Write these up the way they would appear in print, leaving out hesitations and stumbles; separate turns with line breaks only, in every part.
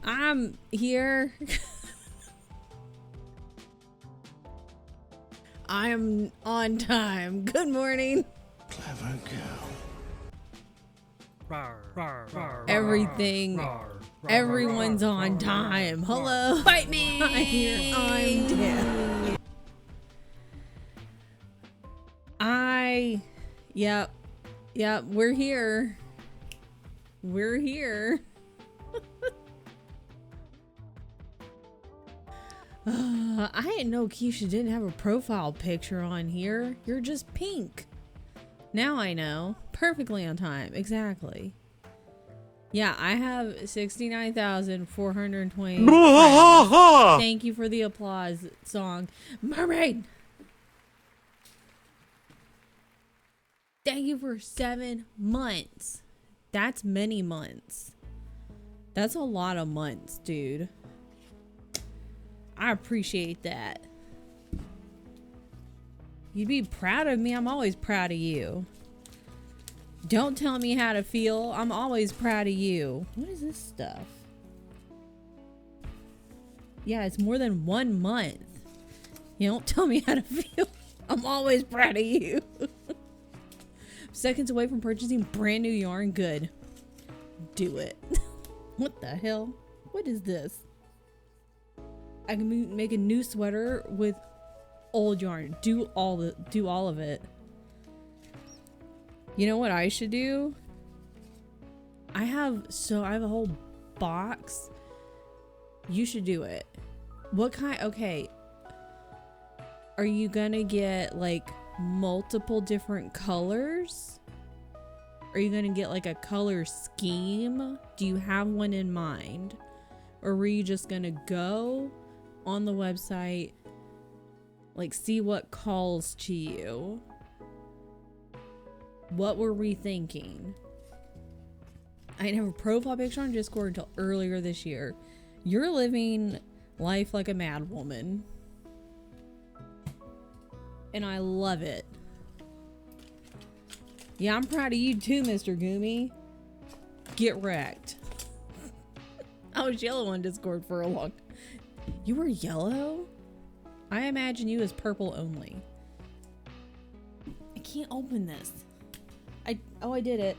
I'm here. I'm on time. Good morning.
Clever girl.
Everything. Everyone's on time. Hello.
Fight me.
I'm here. I'm dead. Yep, we're here. We're here. I didn't know Keisha didn't have a profile picture on here. You're just pink. Now I know. Perfectly on time. Exactly. Yeah, I have 69,420. Thank you for the applause song. Mermaid! Thank you for 7 months. That's many months. That's a lot of months, dude. I appreciate that. You'd be proud of me. I'm always proud of you. Don't tell me how to feel. I'm always proud of you. What is this stuff? Yeah, it's more than 1 month. You don't tell me how to feel. I'm always proud of you. Seconds away from purchasing brand new yarn. Good. Do it. What the hell? What is this? I can make a new sweater with old yarn. Do all of it. You know what I should do? I have a whole box. You should do it. What kind? Okay. Are you gonna get like multiple different colors? Are you gonna get like a color scheme? Do you have one in mind? Or were you just gonna go on the website, like see what calls to you? What were we thinking? I didn't have a profile picture on Discord until earlier this year. You're living life like a mad woman. And I love it. Yeah, I'm proud of you too, Mr. Goomy. Get wrecked. I was yellow on Discord for a long time. You were yellow? I imagine you as purple only. I can't open this. I did it.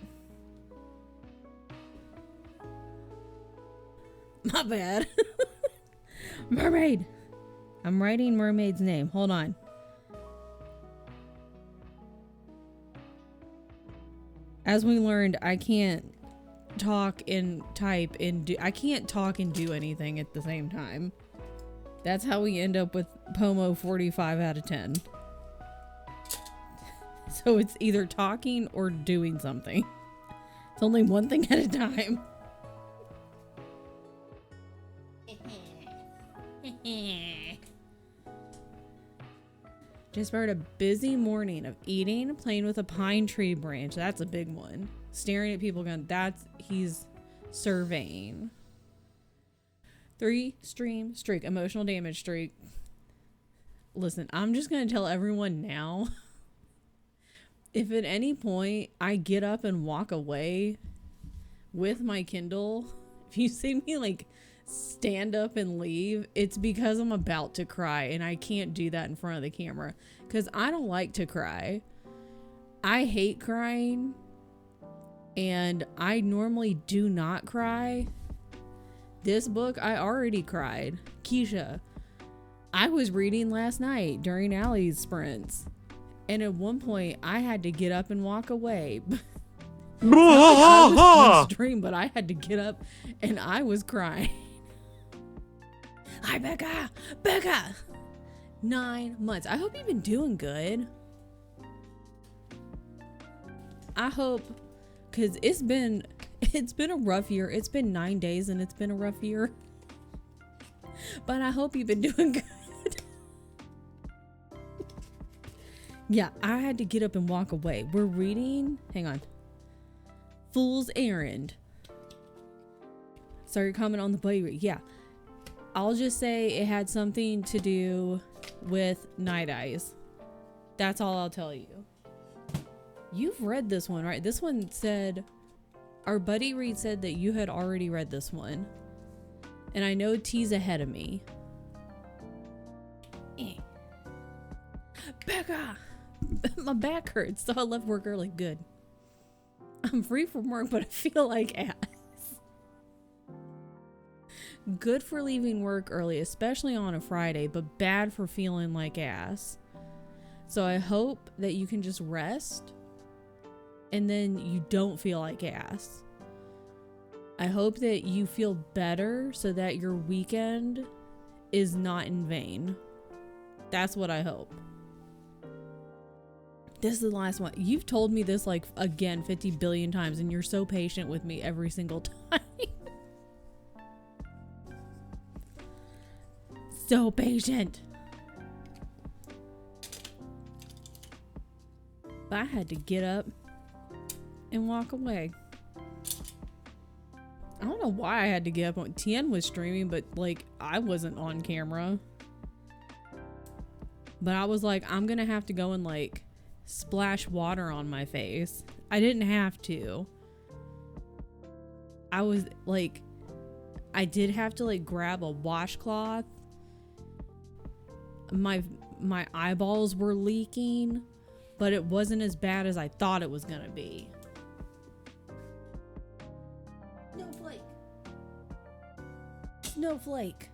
My bad. Mermaid. I'm writing Mermaid's name. Hold on. As we learned, I can't talk and type and do. I can't talk and do anything at the same time. That's how we end up with Pomo 45 out of 10. So it's either talking or doing something. It's only one thing at a time. Just heard a busy morning of eating, playing with a pine tree branch. That's a big one. Staring at people going, he's surveying. 3 stream streak, emotional damage streak. Listen, I'm just going to tell everyone now. If at any point I get up and walk away with my Kindle, if you see me like stand up and leave, it's because I'm about to cry and I can't do that in front of the camera because I don't like to cry. I hate crying and I normally do not cry. This book, I already cried. Keisha, I was reading last night during Allie's sprints. And at one point, I had to get up and walk away. I was on stream, but I had to get up and I was crying. Hi, Becca. Becca. 9 months. I hope you've been doing good. I hope, because it's been a rough year. It's been 9 days and it's been a rough year. But I hope you've been doing good. Yeah, I had to get up and walk away. We're reading, hang on. Fool's Errand. Sorry, comment on the buddy. Yeah. I'll just say it had something to do with Night Eyes. That's all I'll tell you. You've read this one, right? This one said, our buddy Reed said that you had already read this one. And I know T's ahead of me. Becca! My back hurts, so I left work early. Good. I'm free from work, but I feel like ass. Good for leaving work early, especially on a Friday, but bad for feeling like ass. So I hope that you can just rest and then you don't feel like ass. I hope that you feel better so that your weekend is not in vain. That's what I hope. This is the last one. You've told me this like again 50 billion times and you're so patient with me every single time. So patient. But I had to get up and walk away. I don't know why I had to get up. Tien was streaming, but like I wasn't on camera. But I was like, I'm gonna have to go and like splash water on my face. I didn't have to. I was like, I did have to like grab a washcloth. My eyeballs were leaking, but it wasn't as bad as I thought it was gonna be. Snowflake. Snowflake.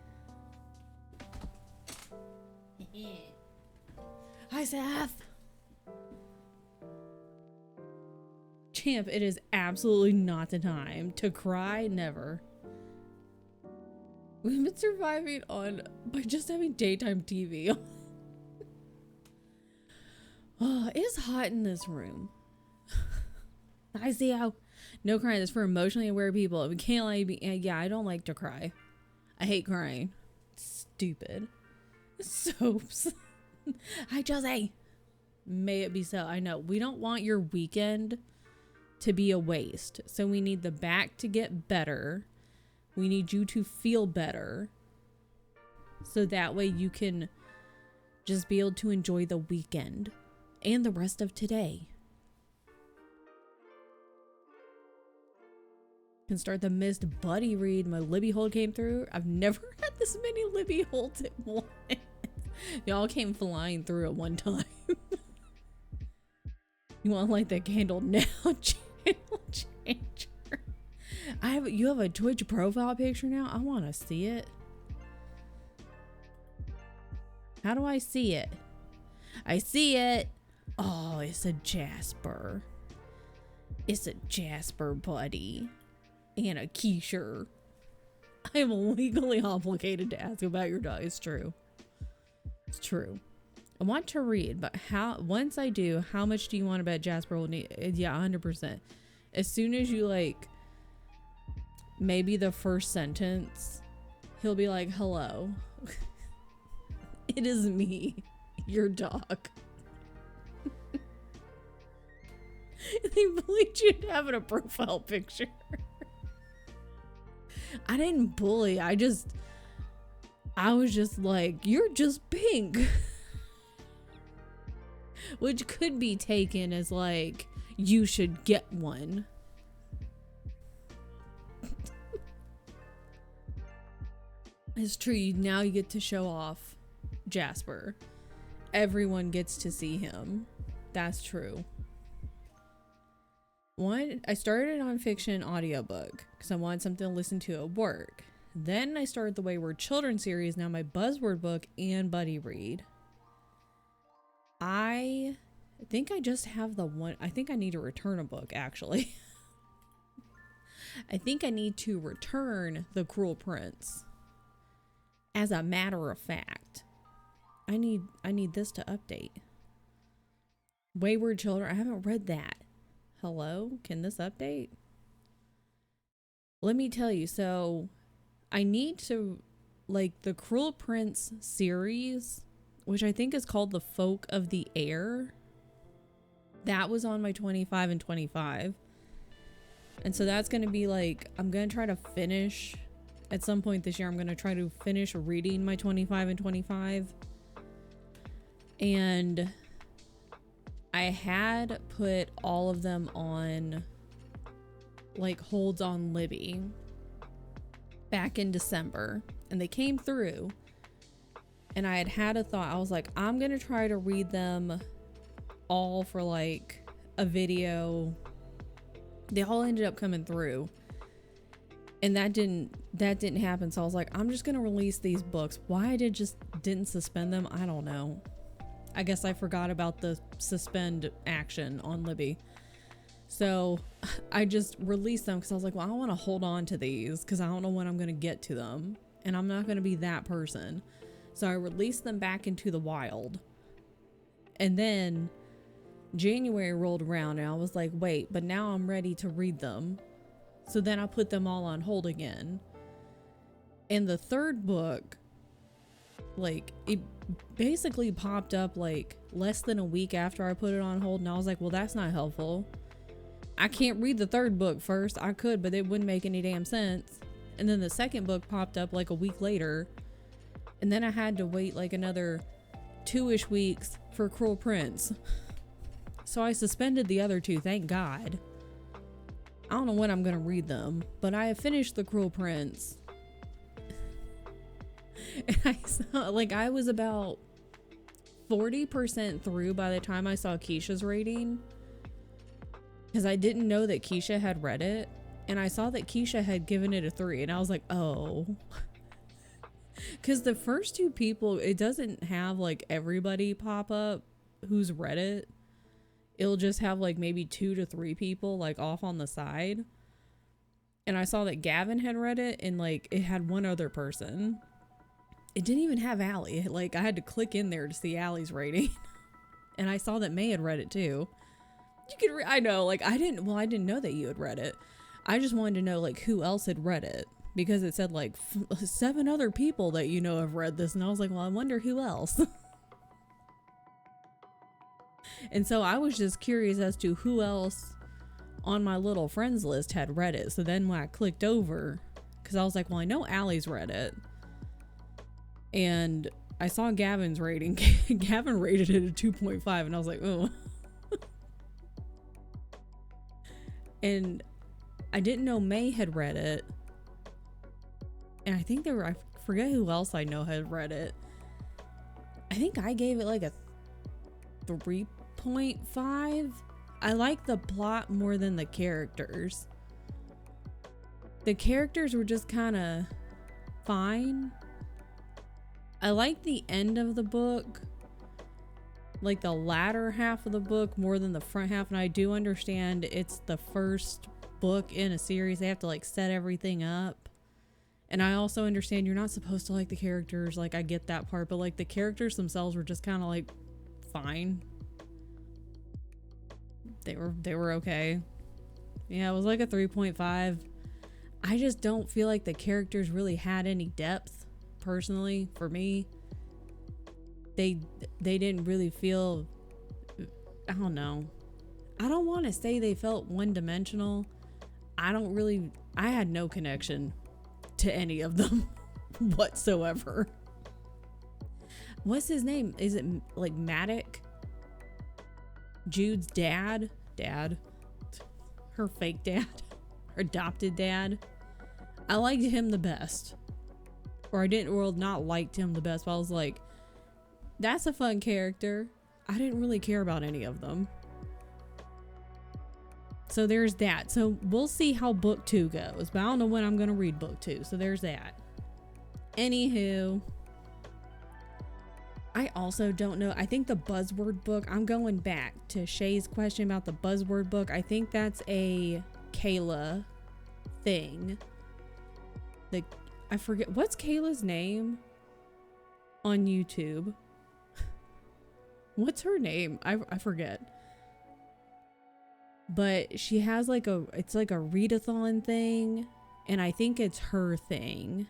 Hi, Seth. Champ, it is absolutely not the time to cry. Never. We've been surviving by just having daytime TV. Oh, it is hot in this room. I see how. No crying. That's for emotionally aware people. We can't like be. Yeah, I don't like to cry. I hate crying. Stupid. Soaps. Hi, Jose. May it be so. I know. We don't want your weekend to be a waste. So we need the back to get better. We need you to feel better. So that way you can just be able to enjoy the weekend and the rest of today. Can start the missed buddy read. My Libby hold came through. I've never had this many Libby holds at once. Y'all came flying through at one time. You want to light that candle now? Channel changer. You have a Twitch profile picture now? I want to see it. How do I see it? I see it. Oh, it's a Jasper. It's a Jasper buddy. And a Keisha. I am legally obligated to ask about your dog. It's true. It's true. I want to read, but once I do, how much do you want to bet Jasper will need? Yeah, 100%. As soon as you like, maybe the first sentence, he'll be like, hello. It is me, your dog. They bullied you into having a profile picture. I didn't bully. I was just like, you're just pink. Which could be taken as like, you should get one. It's true. Now you get to show off Jasper. Everyone gets to see him. That's true. I started on fiction audiobook because I wanted something to listen to at work. Then I started the Wayward Children series, now my buzzword book and buddy read. I think I just have the one. I think I need to return a book, actually. I think I need to return The Cruel Prince. As a matter of fact. I need this to update. Wayward Children. I haven't read that. Hello? Can this update? Let me tell you. So, I need to, like, the Cruel Prince series, which I think is called The Folk of the Air. That was on my 25 and 25. And so that's going to be like, I'm going to try to finish, at some point this year, I'm going to try to finish reading my 25 and 25. And I had put all of them on, like, holds on Libby. back in December, and they came through, and I had a thought. I was like, I'm gonna try to read them all for like a video. They all ended up coming through, and that didn't happen. So I was like, I'm just gonna release these books. Why I didn't suspend them, I don't know. I guess I forgot about the suspend action on Libby. So I just released them because I was like, well, I want to hold on to these because I don't know when I'm going to get to them. And I'm not going to be that person. So I released them back into the wild. And then January rolled around and I was like, wait, but now I'm ready to read them. So then I put them all on hold again. And the third book, like, it basically popped up like less than a week after I put it on hold. And I was like, well, that's not helpful. I can't read the third book first. I could, but it wouldn't make any damn sense. And then the second book popped up like a week later. And then I had to wait like another 2-ish weeks for Cruel Prince. So I suspended the other two, thank God. I don't know when I'm going to read them, but I have finished The Cruel Prince. And I was about 40% through by the time I saw Keisha's rating. Because I didn't know that Keisha had read it. And I saw that Keisha had given it a 3. And I was like, oh. Because the first two people, it doesn't have like everybody pop up who's read it. It'll just have like maybe 2 to 3 people like off on the side. And I saw that Gavin had read it and like it had one other person. It didn't even have Allie. Like I had to click in there to see Allie's rating. And I saw that May had read it too. You could I know, like I didn't know that you had read it. I just wanted to know like who else had read it because it said like 7 other people that you know have read this, and I was like, well, I wonder who else. And so I was just curious as to who else on my little friends list had read it. So then when I clicked over, because I was like, well, I know Allie's read it, and I saw Gavin's rating. Gavin rated it a 2.5, and I was like, oh. And I didn't know May had read it. And I think I forget who else I know had read it. I think I gave it like a 3.5. I like the plot more than the characters. The characters were just kind of fine. I like the end of the book, like the latter half of the book more than the front half, and I do understand it's the first book in a series. They have to like set everything up, and I also understand you're not supposed to like the characters. Like I get that part, but like the characters themselves were just kind of like fine. They were okay. Yeah, it was like a 3.5. I just don't feel like the characters really had any depth personally for me. They didn't really feel, I don't know. I don't want to say they felt one-dimensional. I had no connection to any of them whatsoever. What's his name? Is it like Maddox? Jude's dad? Her fake dad? Her adopted dad? I liked him the best. Or not liked him the best, but I was like, that's a fun character. I didn't really care about any of them. So there's that. So we'll see how book 2 goes, but I don't know when I'm going to read book 2. So there's that. Anywho, I also don't know. I think the buzzword book, I'm going back to Shay's question about the buzzword book. I think that's a Kayla thing. I forget, what's Kayla's name on YouTube? What's her name? I forget. But she has like it's like a readathon thing, and I think it's her thing.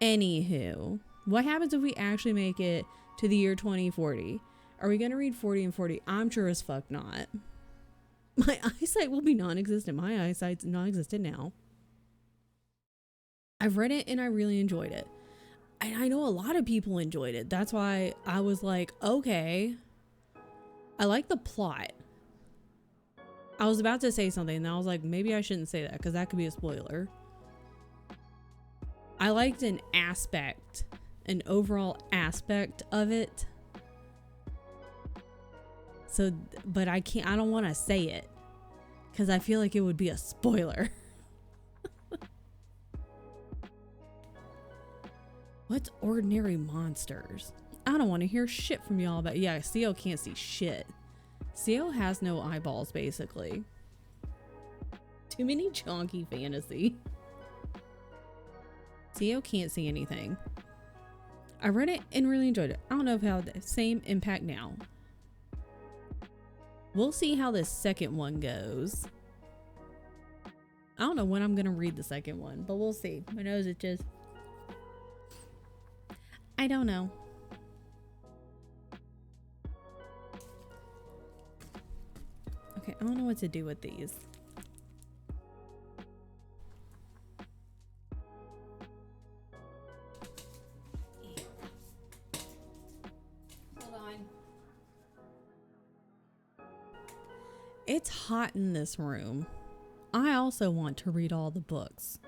Anywho, what happens if we actually make it to the year 2040? Are we gonna read 40 and 40? I'm sure as fuck not. My eyesight will be non-existent. My eyesight's non-existent now. I've read it and I really enjoyed it. And I know a lot of people enjoyed it. That's why I was like, okay. I like the plot. I was about to say something and I was like, maybe I shouldn't say that because that could be a spoiler. I liked an overall aspect of it. So, but I don't want to say it because I feel like it would be a spoiler. What's ordinary monsters? I don't want to hear shit from y'all about. Yeah, CO can't see shit. CO has no eyeballs, basically. Too many chonky fantasy. CO can't see anything. I read it and really enjoyed it. I don't know if it had the same impact now. We'll see how the second one goes. I don't know when I'm gonna read the second one, but we'll see. My nose is just... I don't know. Okay, I don't know what to do with these. Hold on. It's hot in this room. I also want to read all the books.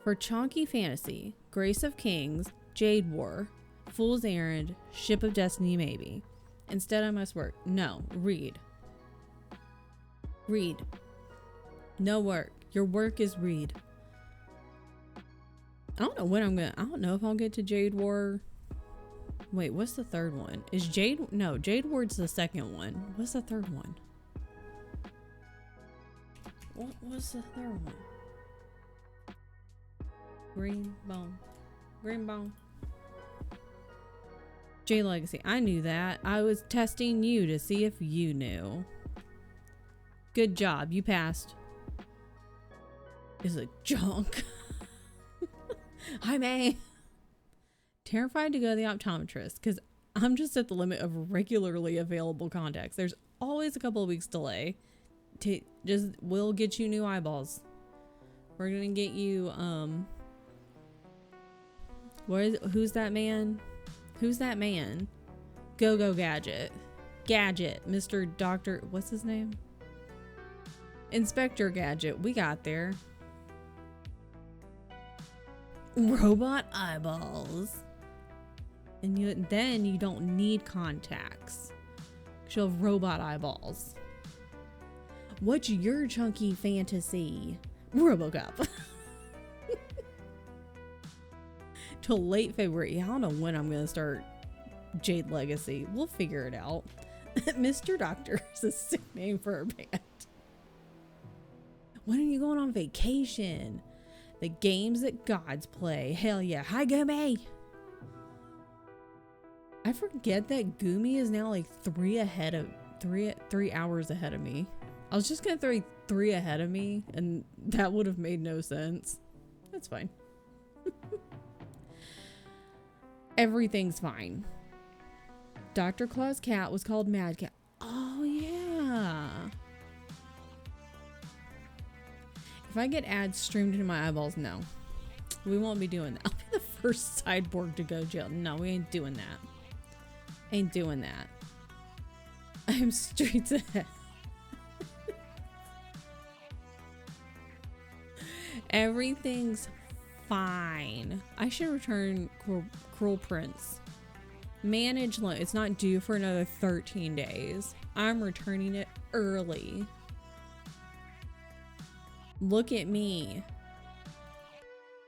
For Chonky Fantasy, Grace of Kings, Jade War, Fool's Errand, Ship of Destiny maybe. Instead I must work. No, read. Read. No work. Your work is read. I don't know when I don't know if I'll get to Jade War. Wait, what's the third one? Is Jade... No, Jade Ward's the second one. What's the third one? What was the third one? Green Bone. Green Bone. Jade Legacy. I knew that. I was testing you to see if you knew. Good job. You passed. Is a junk. Hi, May. Terrified to go to the optometrist because I'm just at the limit of regularly available contacts. There's always a couple of weeks delay. We'll get you new eyeballs. We're gonna get you who's that man? Who's that man? Go Gadget. Gadget. Mr. Doctor, what's his name? Inspector Gadget. We got there. Robot eyeballs. And then you don't need contacts. She'll have robot eyeballs. What's your chunky fantasy? RoboCop. Till late February. I don't know when I'm gonna start Jade Legacy. We'll figure it out. Mr. Doctor is a sick name for a band. When are you going on vacation? The games that gods play. Hell yeah. Hi, Gumi. I forget that Gumi is now like 3 hours ahead of me. I was just gonna throw 3 ahead of me, and that would have made no sense. That's fine. Everything's fine. Dr. Claw's cat was called Mad Cat. Oh, yeah. If I get ads streamed into my eyeballs, no. We won't be doing that. I'll be the first cyborg to go jail. No, we ain't doing that. Ain't doing that. I'm streets ahead. Everything's fine. I should return Cruel Prince. Manage loan. It's not due for another 13 days. I'm returning it early. Look at me.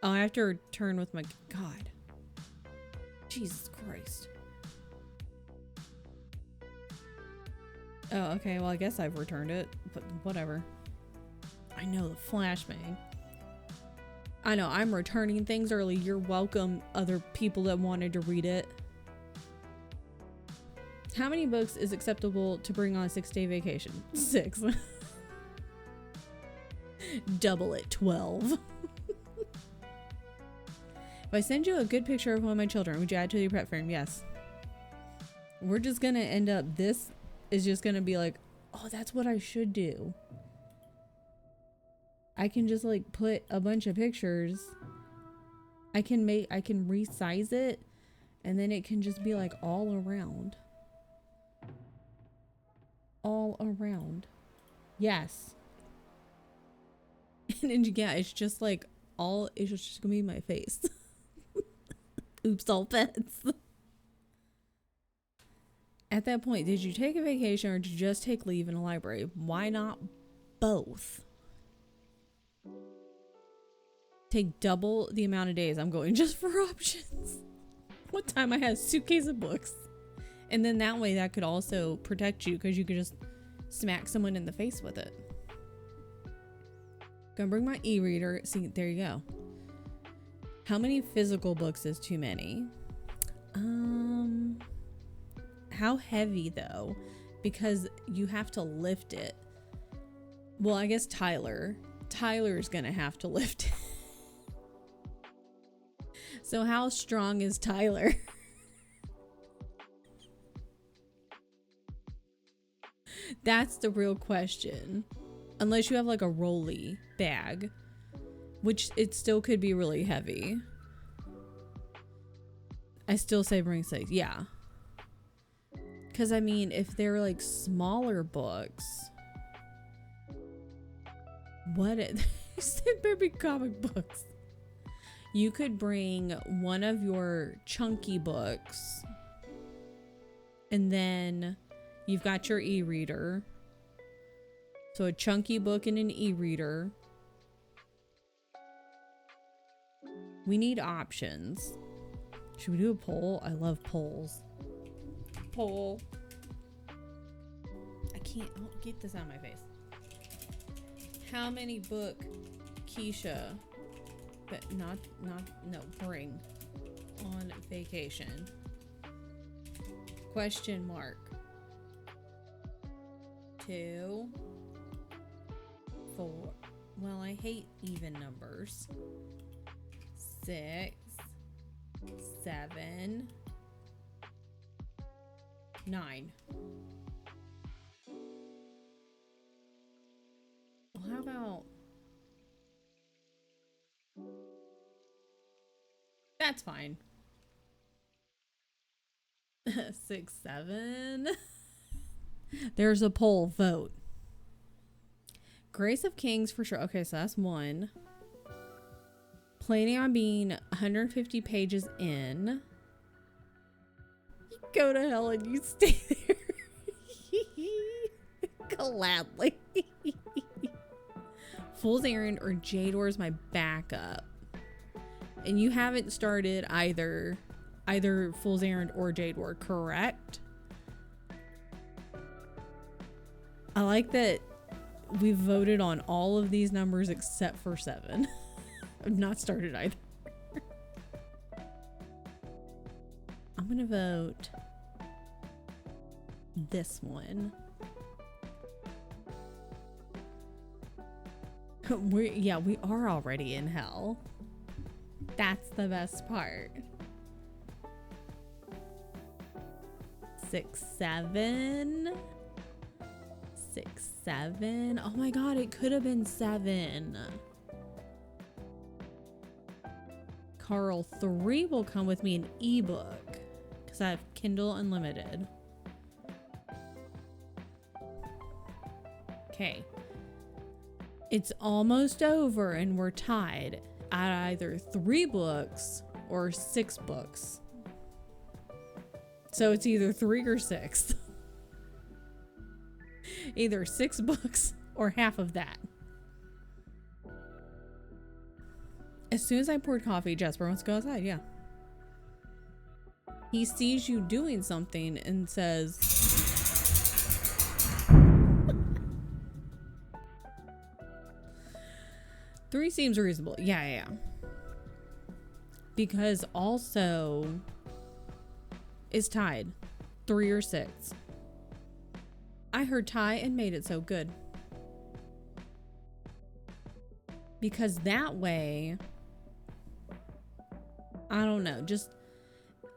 Oh, I have to return with my... God. Jesus Christ. Oh, okay. Well, I guess I've returned it, but whatever. I know the flashbang. I know, I'm returning things early. You're welcome, other people that wanted to read it. How many books is acceptable to bring on a 6-day vacation? 6. Double it, 12. If I send you a good picture of one of my children, would you add to your pet frame? Yes. We're just gonna end up, this is just gonna be like, oh, that's what I should do. I can just like put a bunch of pictures. I can resize it, and then it can just be like all around. All around. Yes. And yeah, it's just like all it's just gonna be my face. Oops, all pets. At that point, did you take a vacation or did you just take leave in a library? Why not both? Take double the amount of days I'm going just for options. One time I had a suitcase of books. And then that way that could also protect you because you could just smack someone in the face with it. Gonna bring my e-reader. See, there you go. How many physical books is too many? How heavy though? Because you have to lift it. Well, I guess Tyler's gonna have to lift it. So how strong is Tyler? That's the real question. Unless you have like a rolly bag, which it still could be really heavy. I still say bring 6. Yeah. Because I mean, if they're like smaller books, they're big comic books. You could bring one of your chunky books, and then you've got your e-reader. So a chunky book and an e-reader. We need options. Should we do a poll? I love polls. Poll. I can't get this out of my face. How many book Keisha, but bring on vacation? Question mark. 2, 4. Well, I hate even numbers. 6, 7, 9. Well, how about... That's fine. 6, 7. There's a poll. Vote. Grace of Kings for sure. Okay, so that's 1. Planning on being 150 pages in. You go to hell and you stay there. Gladly. Fool's Errand or Jador is my backup. And you haven't started either Fool's Errand or Jador, correct? I like that we voted on all of these numbers except for 7. I've not started either. I'm gonna vote this one. We are already in hell. That's the best part. 6, 7. 6, 7. Oh my god, it could have been 7. Carl 3 will come with me an ebook because I have Kindle Unlimited. Okay. It's almost over and we're tied at either 3 books or 6 books. So it's either 3 or 6. Either 6 books or half of that. As soon as I poured coffee, Jasper wants to go outside. Yeah. He sees you doing something and says... Three seems reasonable. Yeah. Because also is tied. 3 or 6. I heard tie and made it so good. Because that way, I don't know,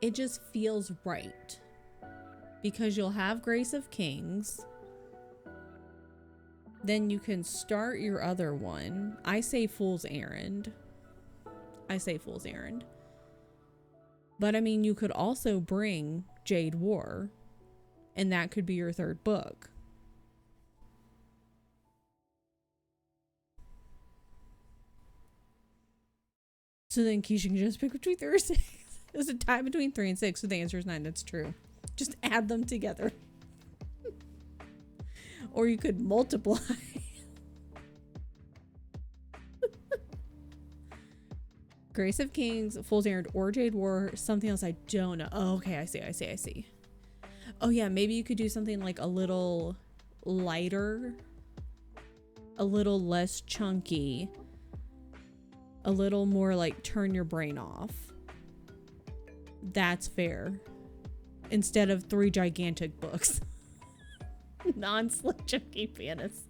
it just feels right. Because you'll have Grace of Kings. Then you can start your other one. I say Fool's Errand. But I mean, you could also bring Jade War. And that could be your 3rd book. So then Keisha can just pick between 3 or 6. There's a tie between 3 and 6, so the answer is 9. That's true. Just add them together. Or you could multiply. Grace of Kings, Fool's Errand, or Jade War. Something else I don't know. Oh, okay, I see. Oh yeah, maybe you could do something like a little lighter, a little less chunky, a little more like turn your brain off. That's fair. Instead of 3 gigantic books. Non-slick chunky fantasy.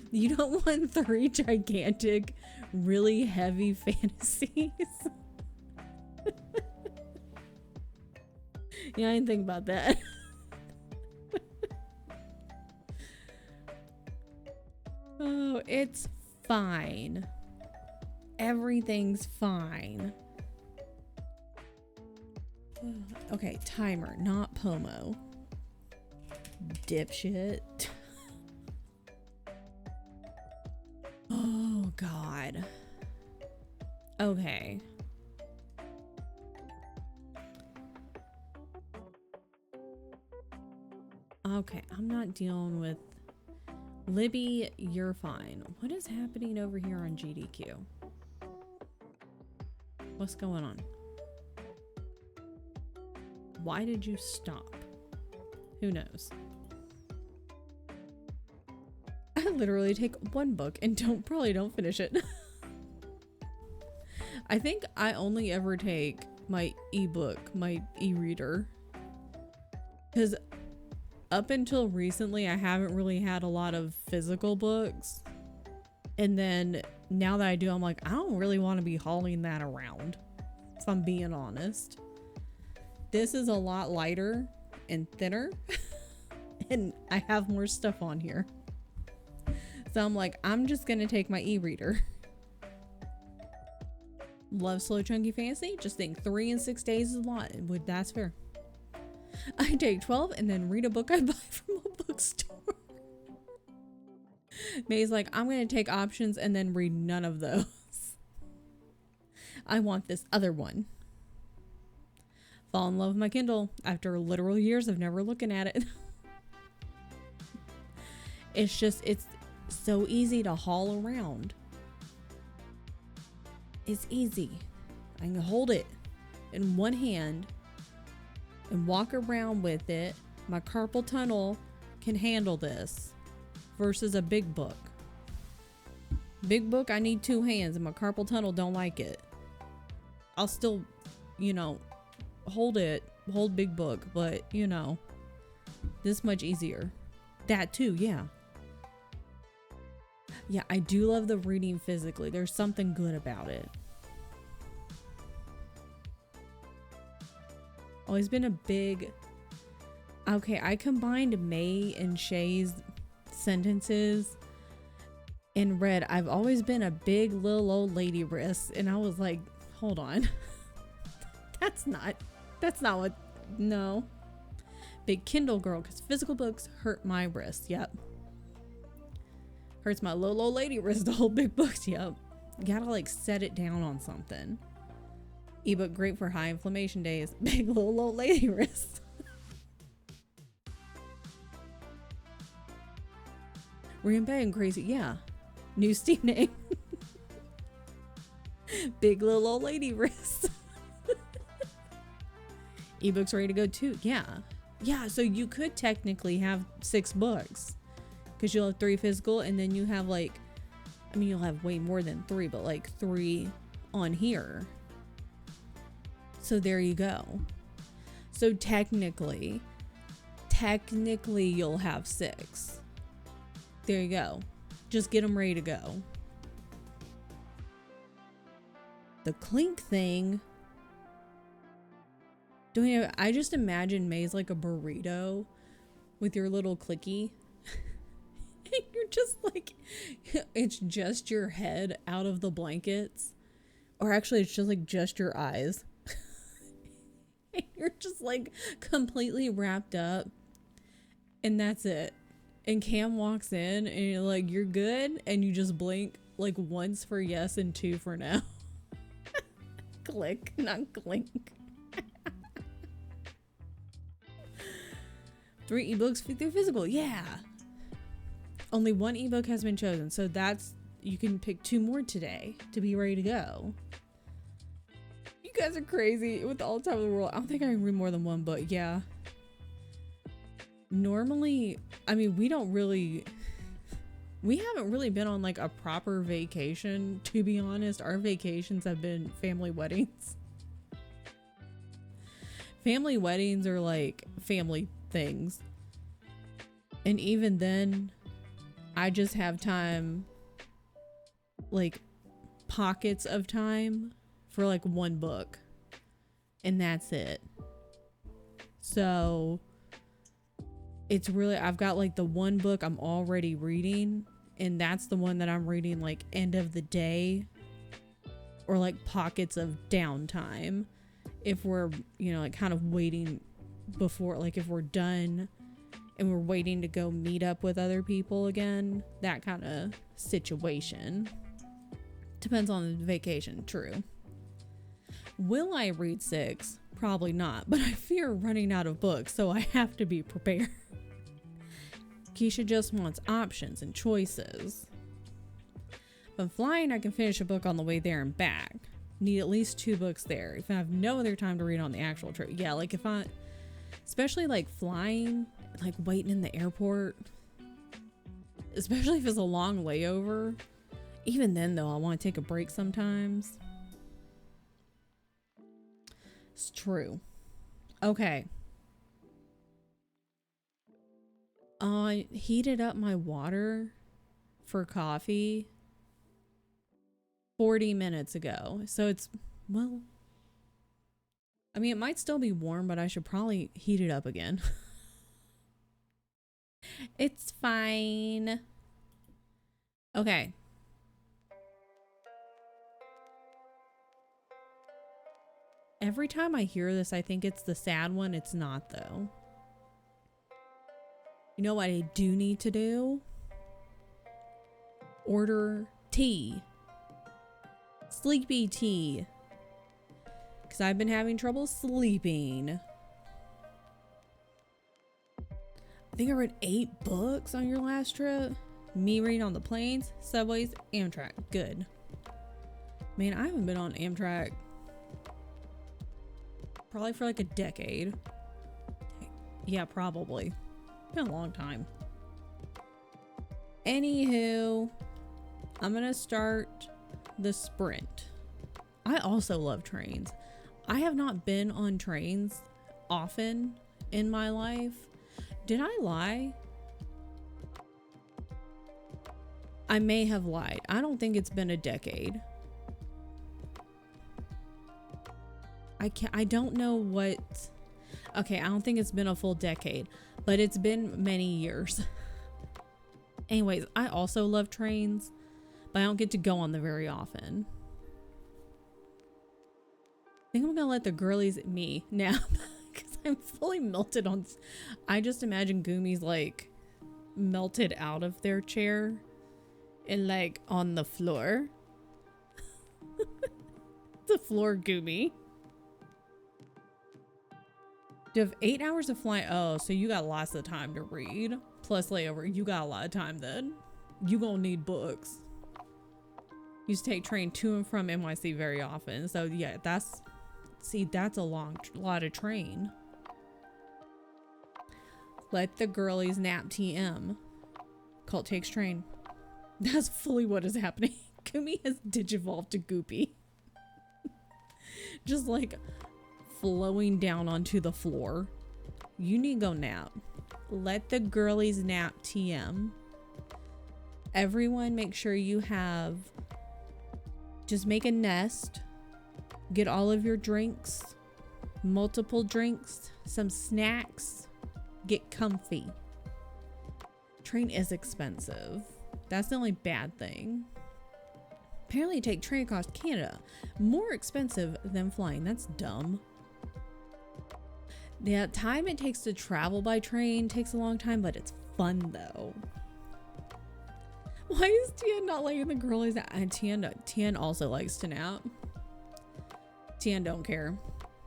You don't want 3 gigantic, really heavy fantasies. Yeah, I didn't think about that. Oh, it's fine. Everything's fine. Okay, timer, not Pomo. Dipshit. Oh, God. Okay. Okay, I'm not dealing with... Libby, you're fine. What is happening over here on GDQ? What's going on? Why did you stop? Who knows? I literally take one book and probably don't finish it. I think I only ever take my ebook, my e-reader. Because up until recently, I haven't really had a lot of physical books. And then now that I do, I'm like, I don't really want to be hauling that around, if I'm being honest. This is a lot lighter and thinner. And I have more stuff on here. So I'm like, I'm just going to take my e-reader. Love slow chunky fantasy. Just think 3 and 6 days is a lot. That's fair. I take 12 and then read a book I buy from a bookstore. May's like, I'm going to take options and then read none of those. I want this other one. Fall in love with my Kindle after literal years of never looking at it. It's so easy to haul around. It's easy. I can hold it in one hand and walk around with it. My carpal tunnel can handle this versus a big book. Big book, I need 2 hands and my carpal tunnel don't like it. I'll still, hold big book, but this much easier. That too, yeah. Yeah, I do love the reading physically. There's something good about it. Always been a big... Okay, I combined May and Shay's sentences and read, I've always been a big little old lady wrist. And I was like, hold on. That's not what... No. Big Kindle girl, because physical books hurt my wrist. Yep. Hurts my little old lady wrist to hold big books. Yep. You gotta set it down on something. Ebook great for high inflammation days. Big little old lady wrist. Reading bad and crazy. Yeah. New Steam name. Big little old lady wrist. Ebooks ready to go too. Yeah. Yeah, so you could technically have 6 books. Because you'll have 3 physical and then you have you'll have way more than 3, but 3 on here. So there you go. So technically you'll have 6. There you go. Just get them ready to go. The clink thing. I just imagine May's like a burrito with your little clicky. And you're just it's just your head out of the blankets. Or actually it's just your eyes. And you're just completely wrapped up. And that's it. And Cam walks in and you're like, you're good. And you just blink once for yes and 2 for no. Click, not clink. 3 ebooks, 3 physical. Yeah. Only 1 ebook has been chosen. So that's, you can pick 2 more today to be ready to go. You guys are crazy with all the time in the world. I don't think I can read more than 1 book. Yeah. Normally, I mean, we haven't really been on like a proper vacation, to be honest. Our vacations have been family weddings. Family weddings are like family things. And even then, I just have time, like pockets of time for like 1 book. And that's it. So it's really, I've got like the 1 book I'm already reading, and that's the one that I'm reading like end of the day or like pockets of downtime. If we're, you know, like kind of waiting before, like if we're done and we're waiting to go meet up with other people again, that kind of situation. Depends on the vacation, true. Will I read 6? Probably not, but I fear running out of books, so I have to be prepared. Keisha just wants options and choices. But flying, I can finish a book on the way there and back. Need at least 2 books there if I have no other time to read on the actual trip. Yeah, like if I, especially like flying, like waiting in the airport, especially if it's a long layover. Even then though, I want to take a break sometimes. It's true. Okay. I heated up my water for coffee 40 minutes ago. So it's, well, I mean, it might still be warm, but I should probably heat it up again. It's fine. Okay. Every time I hear this, I think it's the sad one. It's not, though. You know what I do need to do? Order tea. Sleepy tea. Because I've been having trouble sleeping. I think I read 8 books on your last trip. Me reading on the planes, subways, Amtrak. Good. Man, I haven't been on Amtrak probably for like a decade. Yeah, probably. Been a long time. Anywho, I'm gonna start the sprint. I also love trains. I have not been on trains often in my life. Did I lie? I may have lied. I don't think it's been a decade. I don't know what. Okay, I don't think it's been a full decade, but it's been many years. Anyways, I also love trains, but I don't get to go on them very often. I think I'm gonna let the girlies me nap because I'm fully melted on. I just imagine Gumi's like melted out of their chair and like on the floor. The floor Gumi. You have 8 hours of flying. Oh, so you got lots of time to read. Plus layover. You got a lot of time then. You gonna need books. You just take train to and from NYC very often. So yeah, that's a lot of train. Let the girlies nap TM. Cult takes train. That's fully what is happening. Gumi has digivolved to Goopy. Just like flowing down onto the floor. You need to go nap. Let the girlies nap TM. Everyone make sure you have, just make a nest. Get all of your drinks, multiple drinks, some snacks. Get comfy. Train is expensive. That's the only bad thing. Apparently take train across Canada. More expensive than flying. That's dumb. The time it takes to travel by train takes a long time, but it's fun though. Why is Tien not letting the girlies out? And Tien also likes to nap. Tian don't care.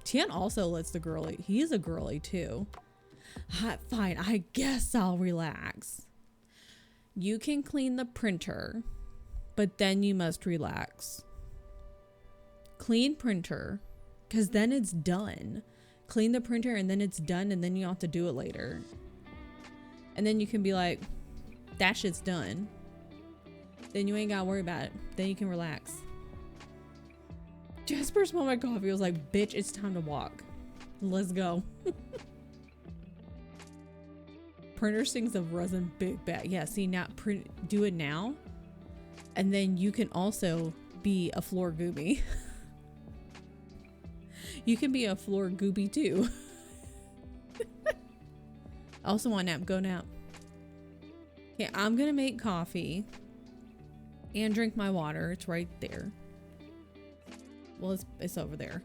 Tian also lets the girly. He's a girly too. Fine, I guess I'll relax. You can clean the printer, but then you must relax. Clean printer, because then it's done. Clean the printer and then it's done, and then you have to do it later. And then you can be like, that shit's done. Then you ain't gotta worry about it. Then you can relax. Jasper smelled my coffee. I was like, bitch, it's time to walk. Let's go. Printer stinks of resin big bad. Yeah, see, now do it now. And then you can also be a floor gooby. You can be a floor gooby too. I also want nap. Go nap. Okay, I'm gonna make coffee and drink my water. It's right there. Well, it's over there.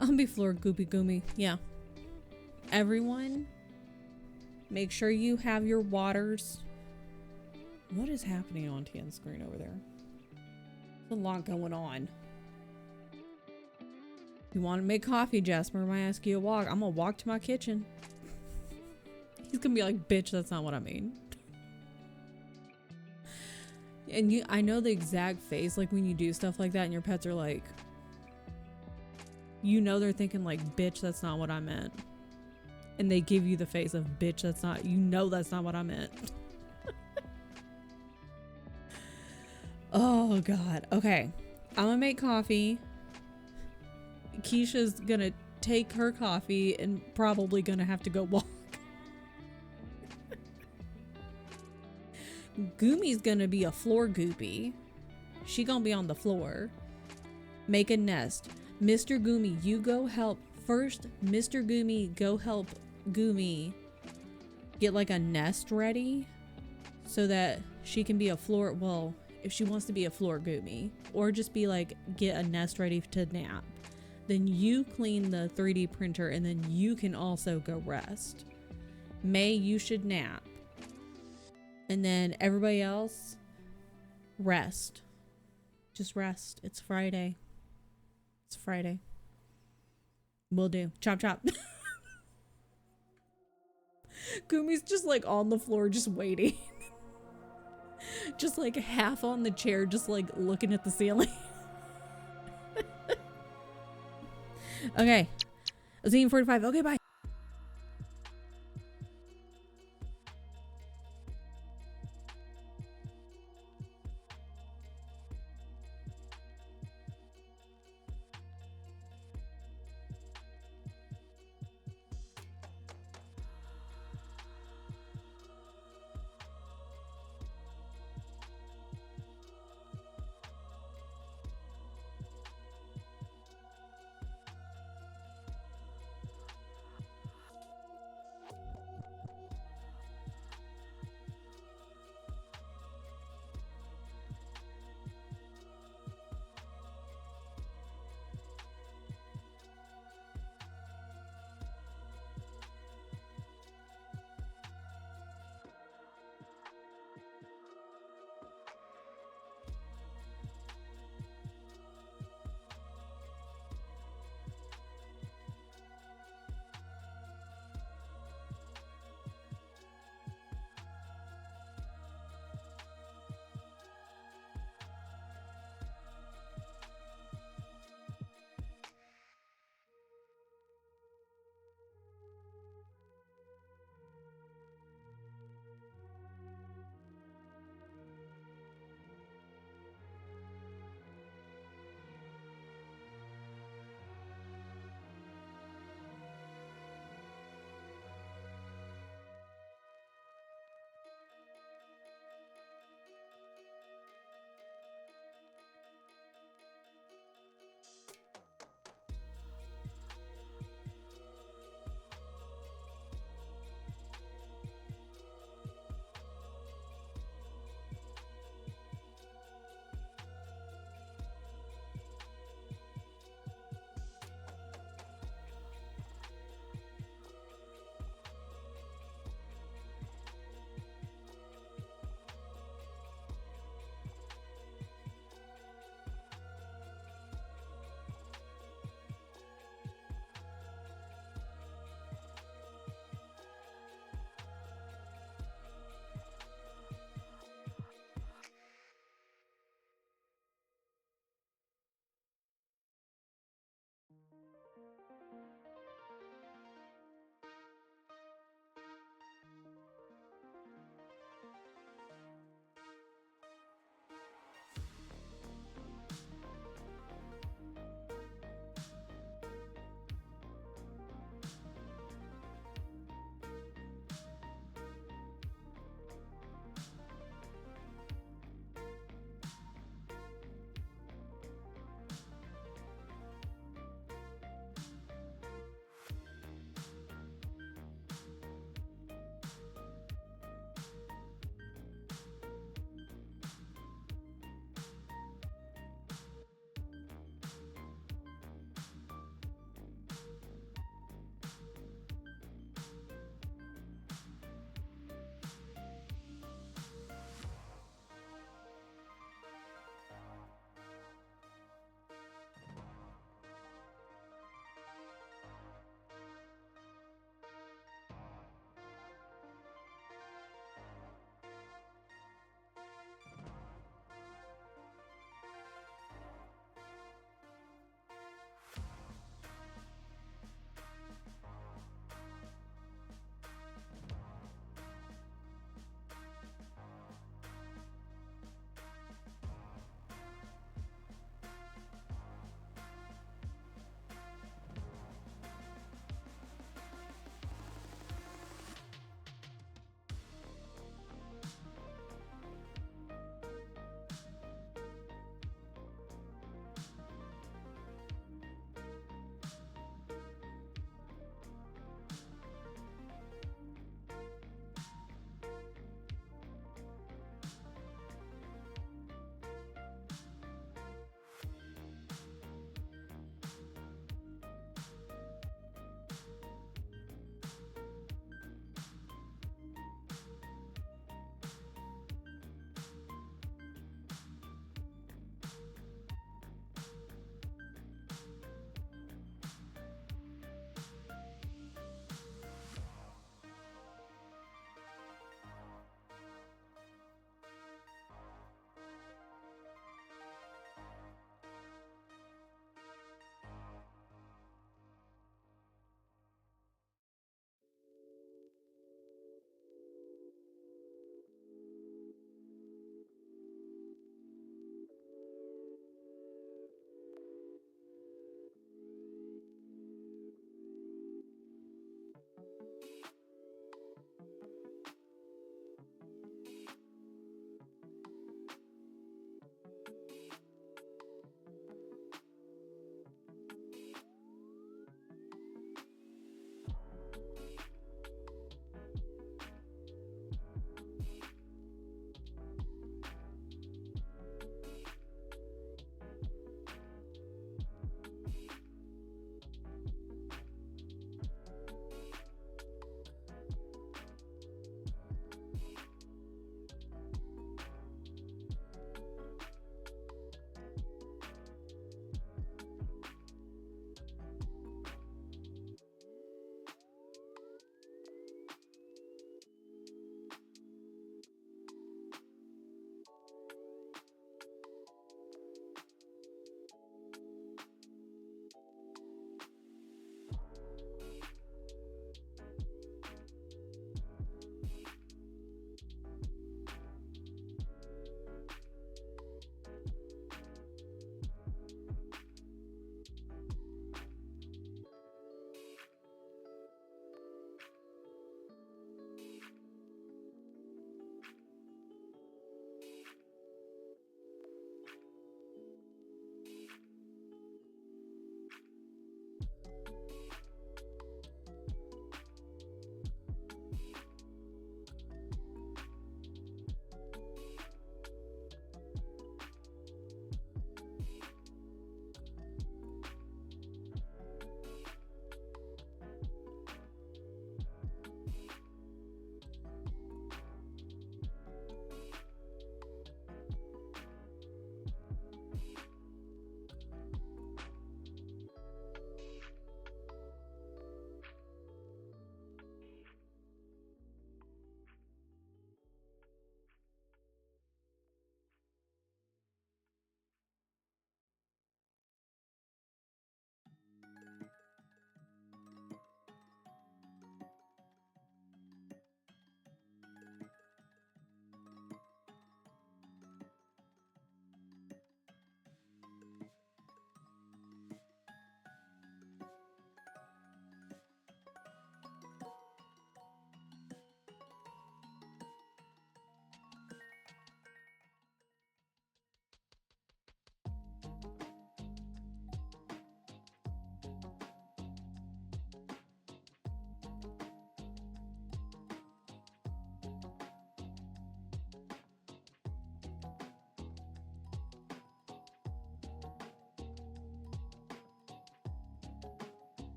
I'll be floor gooby goomy. Yeah. Everyone, make sure you have your waters. What is happening on Tian's screen over there? There's a lot going on. You want to make coffee, Jasper? I might ask you to walk. I'm gonna walk to my kitchen. He's gonna be like, bitch, that's not what I mean. And I know the exact face, like when you do stuff like that and your pets are like, you know, they're thinking like, bitch, that's not what I meant. And they give you the face of, bitch, that's not, you know, that's not what I meant. Oh God. Okay. I'm gonna make coffee. Keisha's gonna take her coffee and probably gonna have to go walk. Gumi's gonna be a floor goopy. She gonna be on the floor. Make a nest. Mr. Gumi, you go help. First, Mr. Gumi, go help Gumi get like a nest ready so that she can be a floor, well, if she wants to be a floor Gumi, or just be like, get a nest ready to nap. Then you clean the 3D printer and then you can also go rest. May, you should nap. And then everybody else, rest. Just rest. It's Friday. It's Friday. Will do. Chop chop. Gumi's just like on the floor, just waiting. Just like half on the chair, just like looking at the ceiling. Okay. I was eating 45. Okay, bye.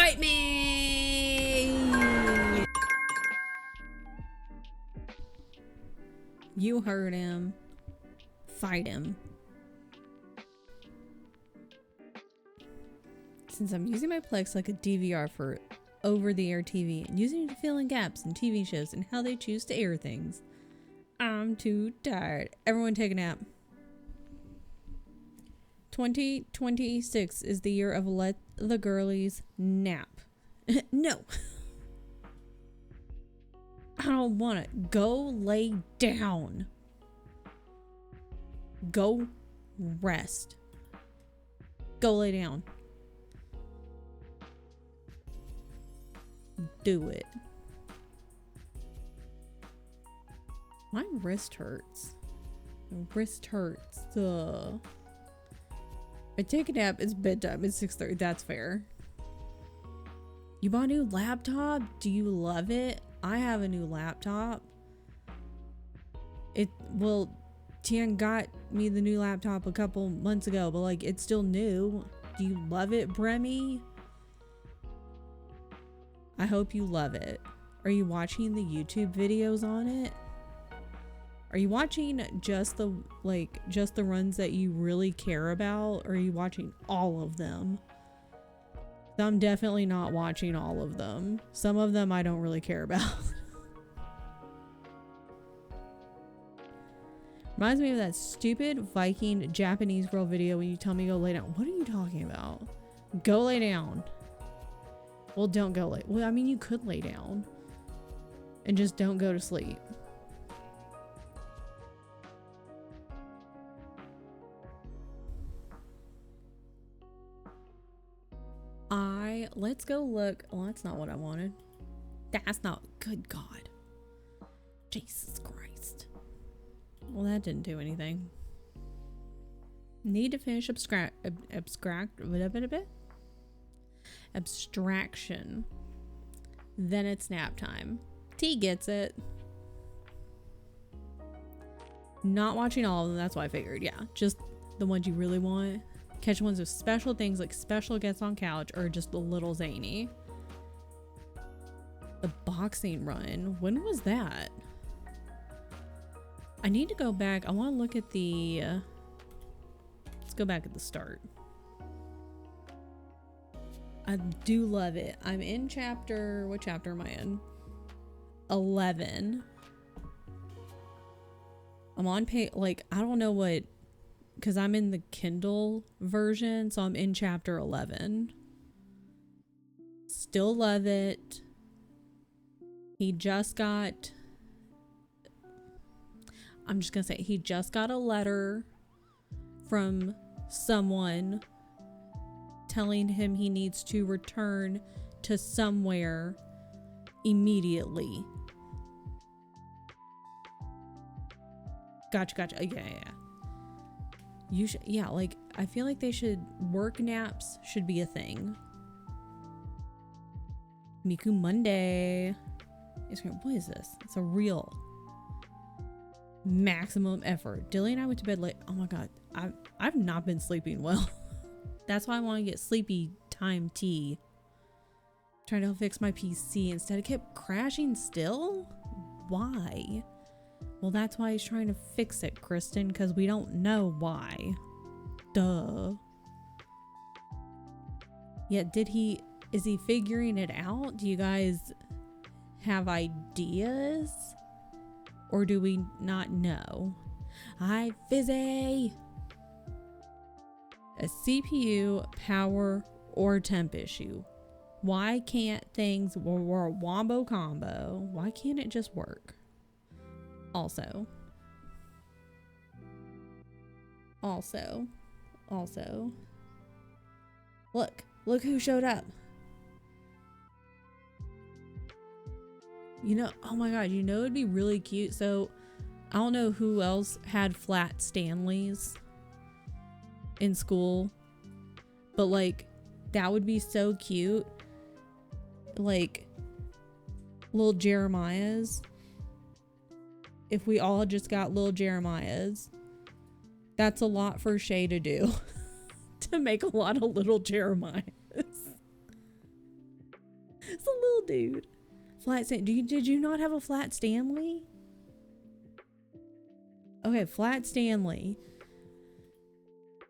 Fight me! You heard him. Fight him. Since I'm using my Plex like a DVR for over-the-air TV and using it to fill in gaps in TV shows and how they choose to air things, I'm too tired. Everyone take a nap. 2026 is the year of let the girlies nap. No. I don't want it. Go lay down. Go rest. Go lay down. Do it. My wrist hurts. My wrist hurts. Ugh. I take a nap. It's bedtime. It's 6:30. That's fair. You bought a new laptop? Do you love it? I have a new laptop. Tian got me the new laptop a couple months ago, but like it's still new. Do you love it, Bremy? I hope you love it. Are you watching the YouTube videos on it? Are you watching just the runs that you really care about? Or are you watching all of them? I'm definitely not watching all of them. Some of them I don't really care about. Reminds me of that stupid Viking Japanese girl video when you tell me go lay down. What are you talking about? Go lay down. Well, don't go lay. Well, I mean, you could lay down and just don't go to sleep. Let's go look. Oh, that's not what I wanted. That's not, good God. Jesus Christ. Well, that didn't do anything. Need to finish abstraction. Then it's nap time. T gets it. Not watching all of them, that's why I figured. Yeah, just the ones you really want. Catch ones with special things like special guests on couch or just a little zany. The boxing run. When was that? I need to go back. I want to look at the... let's go back at the start. I do love it. I'm in chapter... What chapter am I in? 11. I'm on page... Like, I don't know what... Because I'm in the Kindle version, so I'm in chapter 11. Still love it. He just got... I'm just going to say, he just got a letter from someone telling him he needs to return to somewhere immediately. Gotcha. Yeah. You should, yeah, like, I feel like they should, work naps should be a thing. Miku Monday. What is this? It's a real maximum effort. Dilly and I went to bed late. Oh my God. I've not been sleeping well. That's why I want to get sleepy time tea. Trying to fix my PC. Instead it kept crashing still. Why? Well, that's why he's trying to fix it, Kristen, because we don't know why. Duh. Yeah, is he figuring it out? Do you guys have ideas? Or do we not know? Hi, Fizzy! A CPU, power, or temp issue. Why can't things, we're a wombo combo. Why can't it just work? Also, look who showed up. You know, oh my God, you know it'd be really cute. So I don't know who else had flat Stanleys in school, but like that would be so cute. Like little Jeremiah's. If we all just got little Jeremiah's. That's a lot for Shay to do. To make a lot of little Jeremiah's. dude. Did you not have a flat Stanley? Okay, flat Stanley.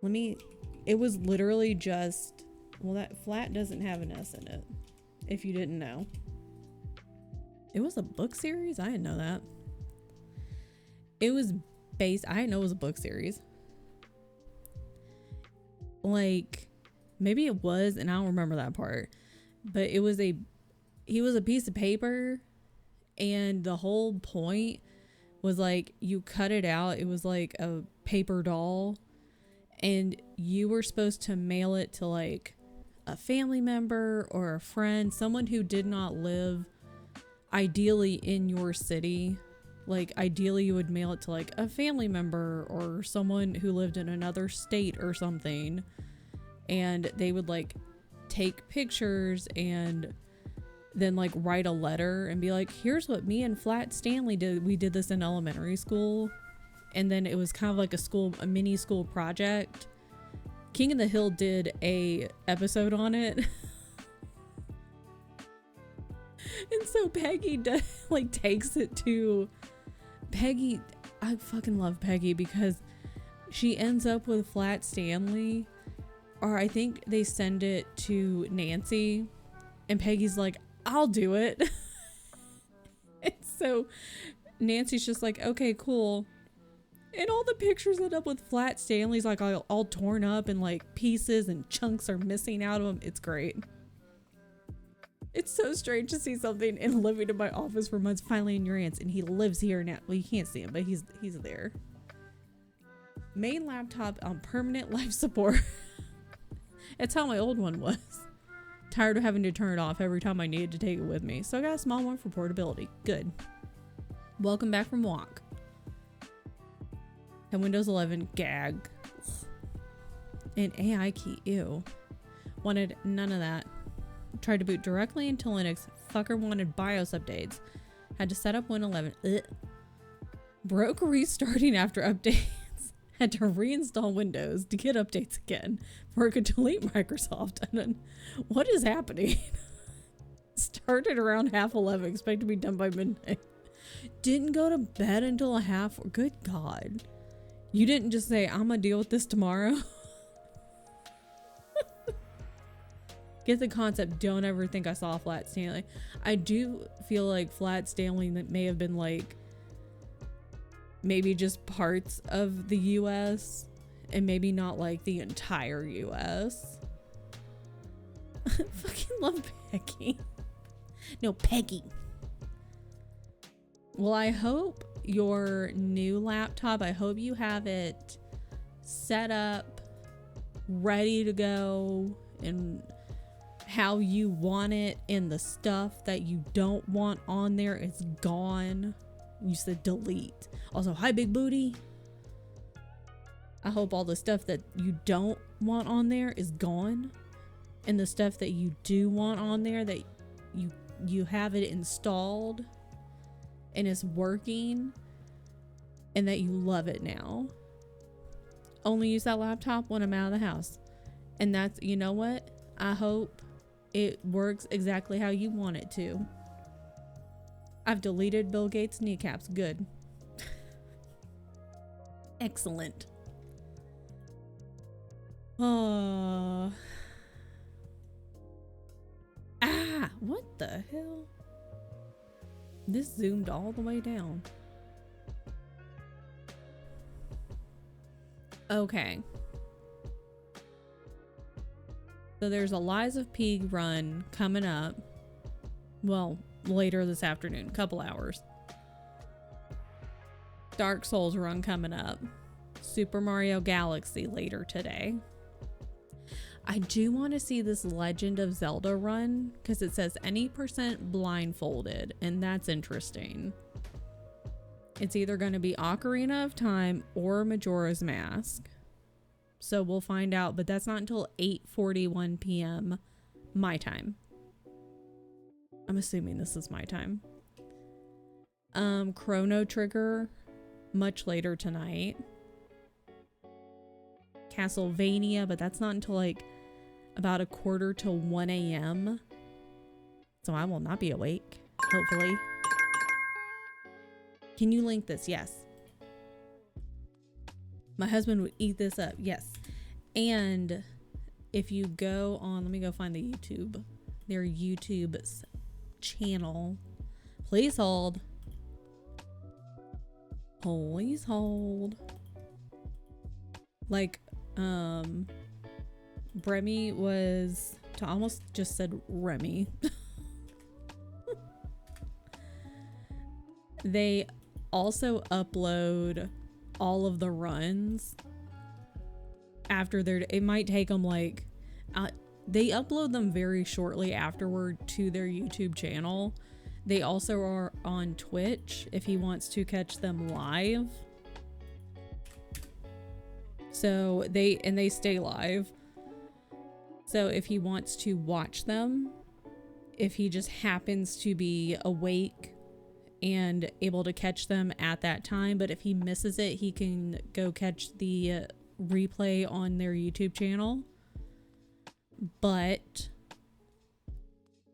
It was literally just, well, that flat doesn't have an S in it, if you didn't know. It was a book series? I didn't know that. I didn't know it was a book series. Like, maybe it was, and I don't remember that part. But he was a piece of paper, and the whole point was like, you cut it out. It was like a paper doll, and you were supposed to mail it to like a family member or a friend, someone who did not live ideally in your city. Like, ideally you would mail it to like a family member or someone who lived in another state or something, and they would like take pictures and then like write a letter and be like, here's what me and Flat Stanley did. We did this in elementary school. And then it was kind of like a mini school project. King of the Hill did a episode on it. And so Peggy takes it to Peggy. I fucking love Peggy because she ends up with Flat Stanley, or I think they send it to Nancy, and Peggy's like, I'll do it. And so Nancy's just like, okay, cool. And all the pictures end up with Flat Stanley's like all torn up and like pieces and chunks are missing out of them. It's great. It's so strange to see something and living in my office for months finally in your aunt's, and he lives here now. Well, you can't see him, but he's there. Main laptop on permanent life support. That's how my old one was. Tired of having to turn it off every time I needed to take it with me. So I got a small one for portability. Good. Welcome back from walk. And Windows 11, gag. And AI key, ew. Wanted none of that. Tried to boot directly into Linux. Fucker wanted BIOS updates. Had to set up Win 11. Ugh. Broke restarting after updates. Had to reinstall Windows to get updates again before it could delete Microsoft. And then, what is happening? Started around 11:30. Expect to be done by midnight. Didn't go to bed until a half. Good God. You didn't just say, I'm gonna deal with this tomorrow. Get the concept. Don't ever think I saw Flat Stanley. I do feel like Flat Stanley that may have been like maybe just parts of the US and maybe not like the entire US. Fucking love Peggy. No, Peggy. Well, I hope your new laptop, I hope you have it set up, ready to go, and how you want it, and the stuff that you don't want on there is gone. You said delete. Also, hi, big booty. I hope all the stuff that you don't want on there is gone, and the stuff that you do want on there, that you have it installed and it's working, and that you love it now. Only use that laptop when I'm out of the house. And that's, you know what? I hope it works exactly how you want it to. I've deleted Bill Gates' kneecaps. Good. Excellent. Oh. What the hell? This zoomed all the way down. Okay. So there's a Lies of P run coming up. Well, later this afternoon, couple hours. Dark Souls run coming up. Super Mario Galaxy later today. I do want to see this Legend of Zelda run because it says any percent blindfolded, and that's interesting. It's either going to be Ocarina of Time or Majora's Mask. So we'll find out, but that's not until 8:41 p.m. my time. I'm assuming this is my time. Chrono Trigger much later tonight. Castlevania, but that's not until like about 1:45 to 1 a.m. So I will not be awake, hopefully. Can you link this? Yes. My husband would eat this up. Yes. And if you go on, let me go find their YouTube channel. Please hold. Please hold. Like, Bremy was, I almost just said Remy. They also upload all of the runs after it might take them like, they upload them very shortly afterward to their YouTube channel. They also are on Twitch if he wants to catch them live. So they stay live. So if he wants to watch them, if he just happens to be awake and able to catch them at that time, but if he misses it, he can go catch the replay on their YouTube channel. But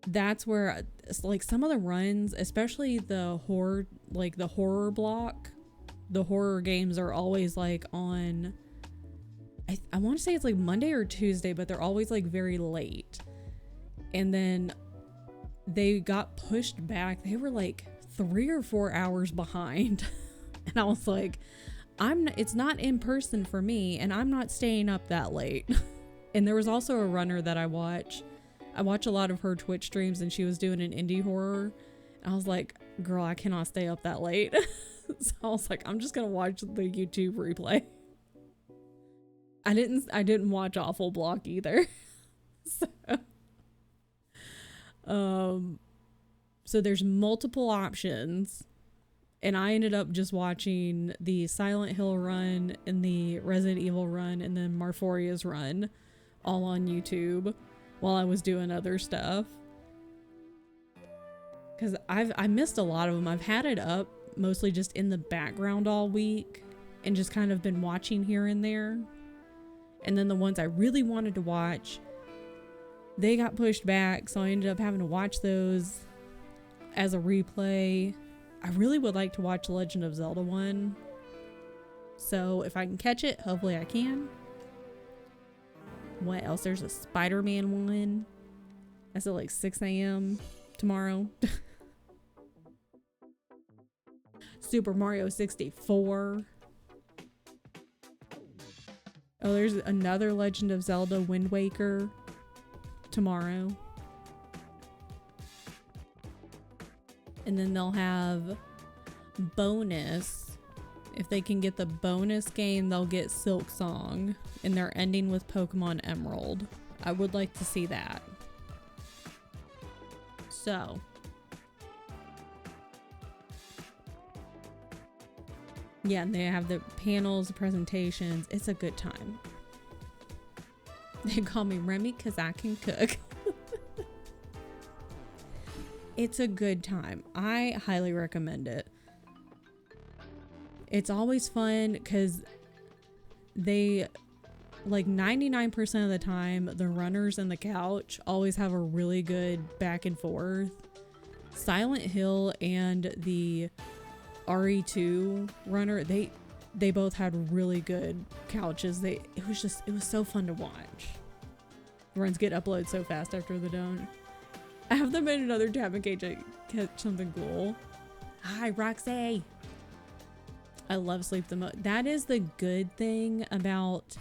that's where, like, some of the runs, especially the horror, like the horror block, the horror games are always like on, I want to say it's like Monday or Tuesday, but they're always like very late. And then they got pushed back. They were like 3 or 4 hours behind. And I was like, it's not in person for me, and I'm not staying up that late. And there was also a runner that I watch a lot of her Twitch streams, and she was doing an indie horror. And I was like, girl, I cannot stay up that late. So I was like, I'm just gonna watch the YouTube replay. I didn't watch Awful Block either. So there's multiple options, and I ended up just watching the Silent Hill run and the Resident Evil run and then Marforia's run all on YouTube while I was doing other stuff. Because I missed a lot of them. I've had it up mostly just in the background all week and just kind of been watching here and there. And then the ones I really wanted to watch, they got pushed back, so I ended up having to watch those as a replay. I really would like to watch Legend of Zelda 1. So if I can catch it, hopefully I can. What else? There's a Spider-Man one. That's at like 6 a.m. tomorrow. Super Mario 64. Oh, there's another Legend of Zelda Wind Waker tomorrow. And then they'll have bonus. If they can get the bonus game, they'll get Silk Song. And they're ending with Pokemon Emerald. I would like to see that. So. Yeah, and they have the panels, the presentations. It's a good time. They call me Remy because I can cook. It's a good time. I highly recommend it. It's always fun because they, like 99% of the time, the runners and the couch always have a really good back and forth. Silent Hill and the RE2 runner, they both had really good couches. It was so fun to watch. The runs get uploaded so fast after the don't. I have them in another tab in case I catch something cool. Hi, Roxy. I love Sleep the Mo. That is the good thing about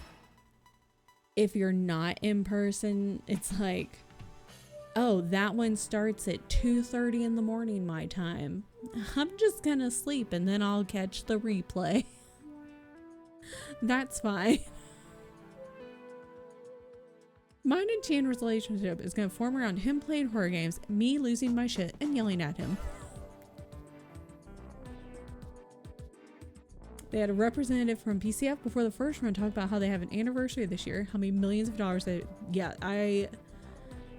if you're not in person. It's like, oh, that one starts at 2:30 in the morning my time. I'm just gonna sleep and then I'll catch the replay. That's fine. Mine and Chandler's relationship is gonna form around him playing horror games, me losing my shit and yelling at him. They had a representative from PCF before the first run talk about how they have an anniversary this year, how many millions of dollars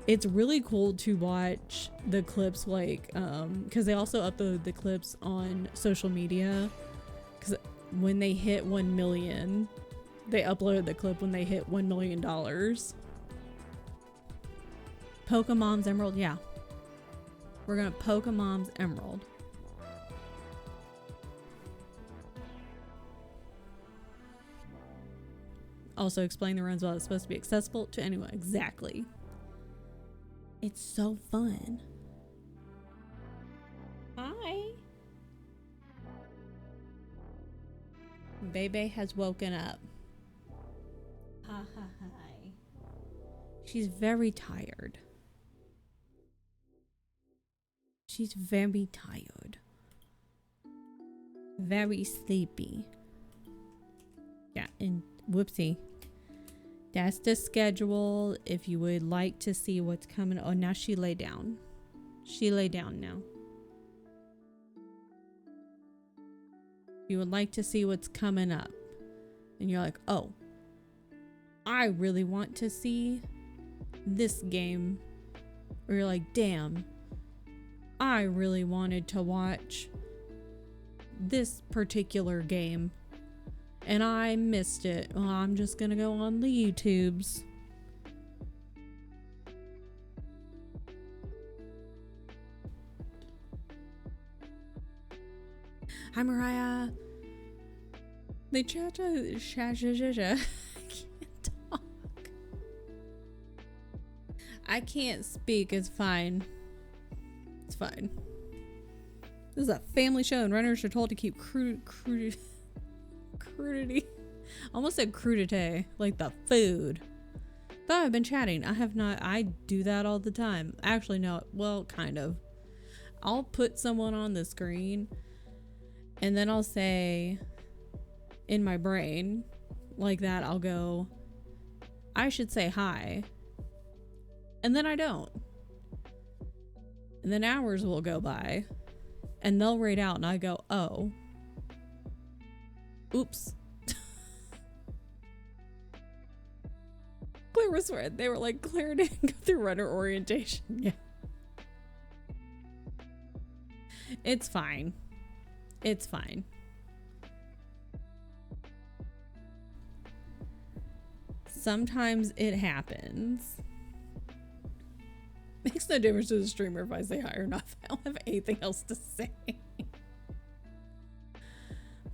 it's really cool to watch the clips, like, because they also upload the clips on social media, because when they hit 1 million, they uploaded the clip when they hit $1 million. Pokemon's Emerald, yeah. We're gonna Pokemon's Emerald. Also explain the runs while it's supposed to be accessible to anyone. Exactly. It's so fun. Hi. Bebe has woken up. Hi. She's very tired. She's very tired. Very sleepy. Yeah, and whoopsie. That's the schedule. If you would like to see what's coming. Oh, now she lay down. She lay down now. You would like to see what's coming up. And you're like, oh, I really want to see this game. Or you're like, damn, I really wanted to watch this particular game and I missed it. Well, I'm just gonna go on the YouTubes. Hi, Mariah. They chat. I can't talk. I can't speak. It's fine. It's fine. This is a family show, and runners are told to keep crudity. Almost said crudité, like the food. But I've been chatting. I have not. I do that all the time. Actually, no. Well, kind of. I'll put someone on the screen, and then I'll say, in my brain, like that, I'll go, I should say hi. And then I don't. And then hours will go by, and they'll read out, and I go, oh. Oops. Claire was right. They were like, Claire didn't go through runner orientation. Yeah. It's fine. It's fine. Sometimes it happens. Makes no difference to the streamer if I say hi or not. I don't have anything else to say.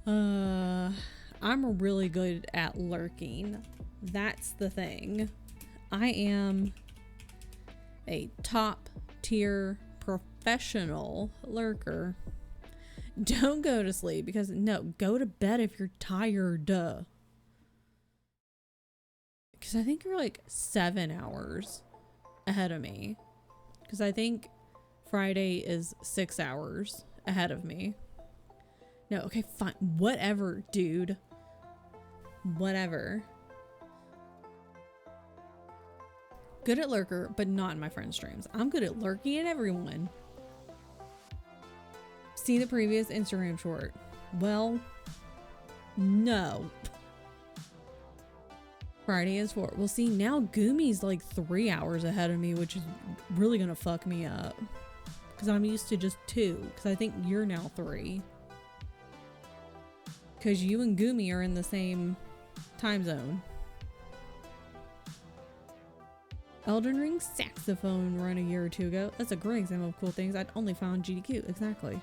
I'm really good at lurking. That's the thing. I am a top tier professional lurker. Don't go to sleep because no, go to bed if you're tired. Because I think you're like 7 hours ahead of me. Because I think Friday is 6 hours ahead of me. No, okay, fine. Whatever, dude. Whatever. Good at lurker, but not in my friend's streams. I'm good at lurking at everyone. See the previous Instagram short. Well, no. Friday is 4. Well, see, now Gumi's like 3 hours ahead of me, which is really gonna fuck me up. Because I'm used to just 2. Because I think you're now 3. Because you and Gumi are in the same time zone. Elden Ring saxophone run a year or 2 ago. That's a great example of cool things I'd only found GDQ. Exactly.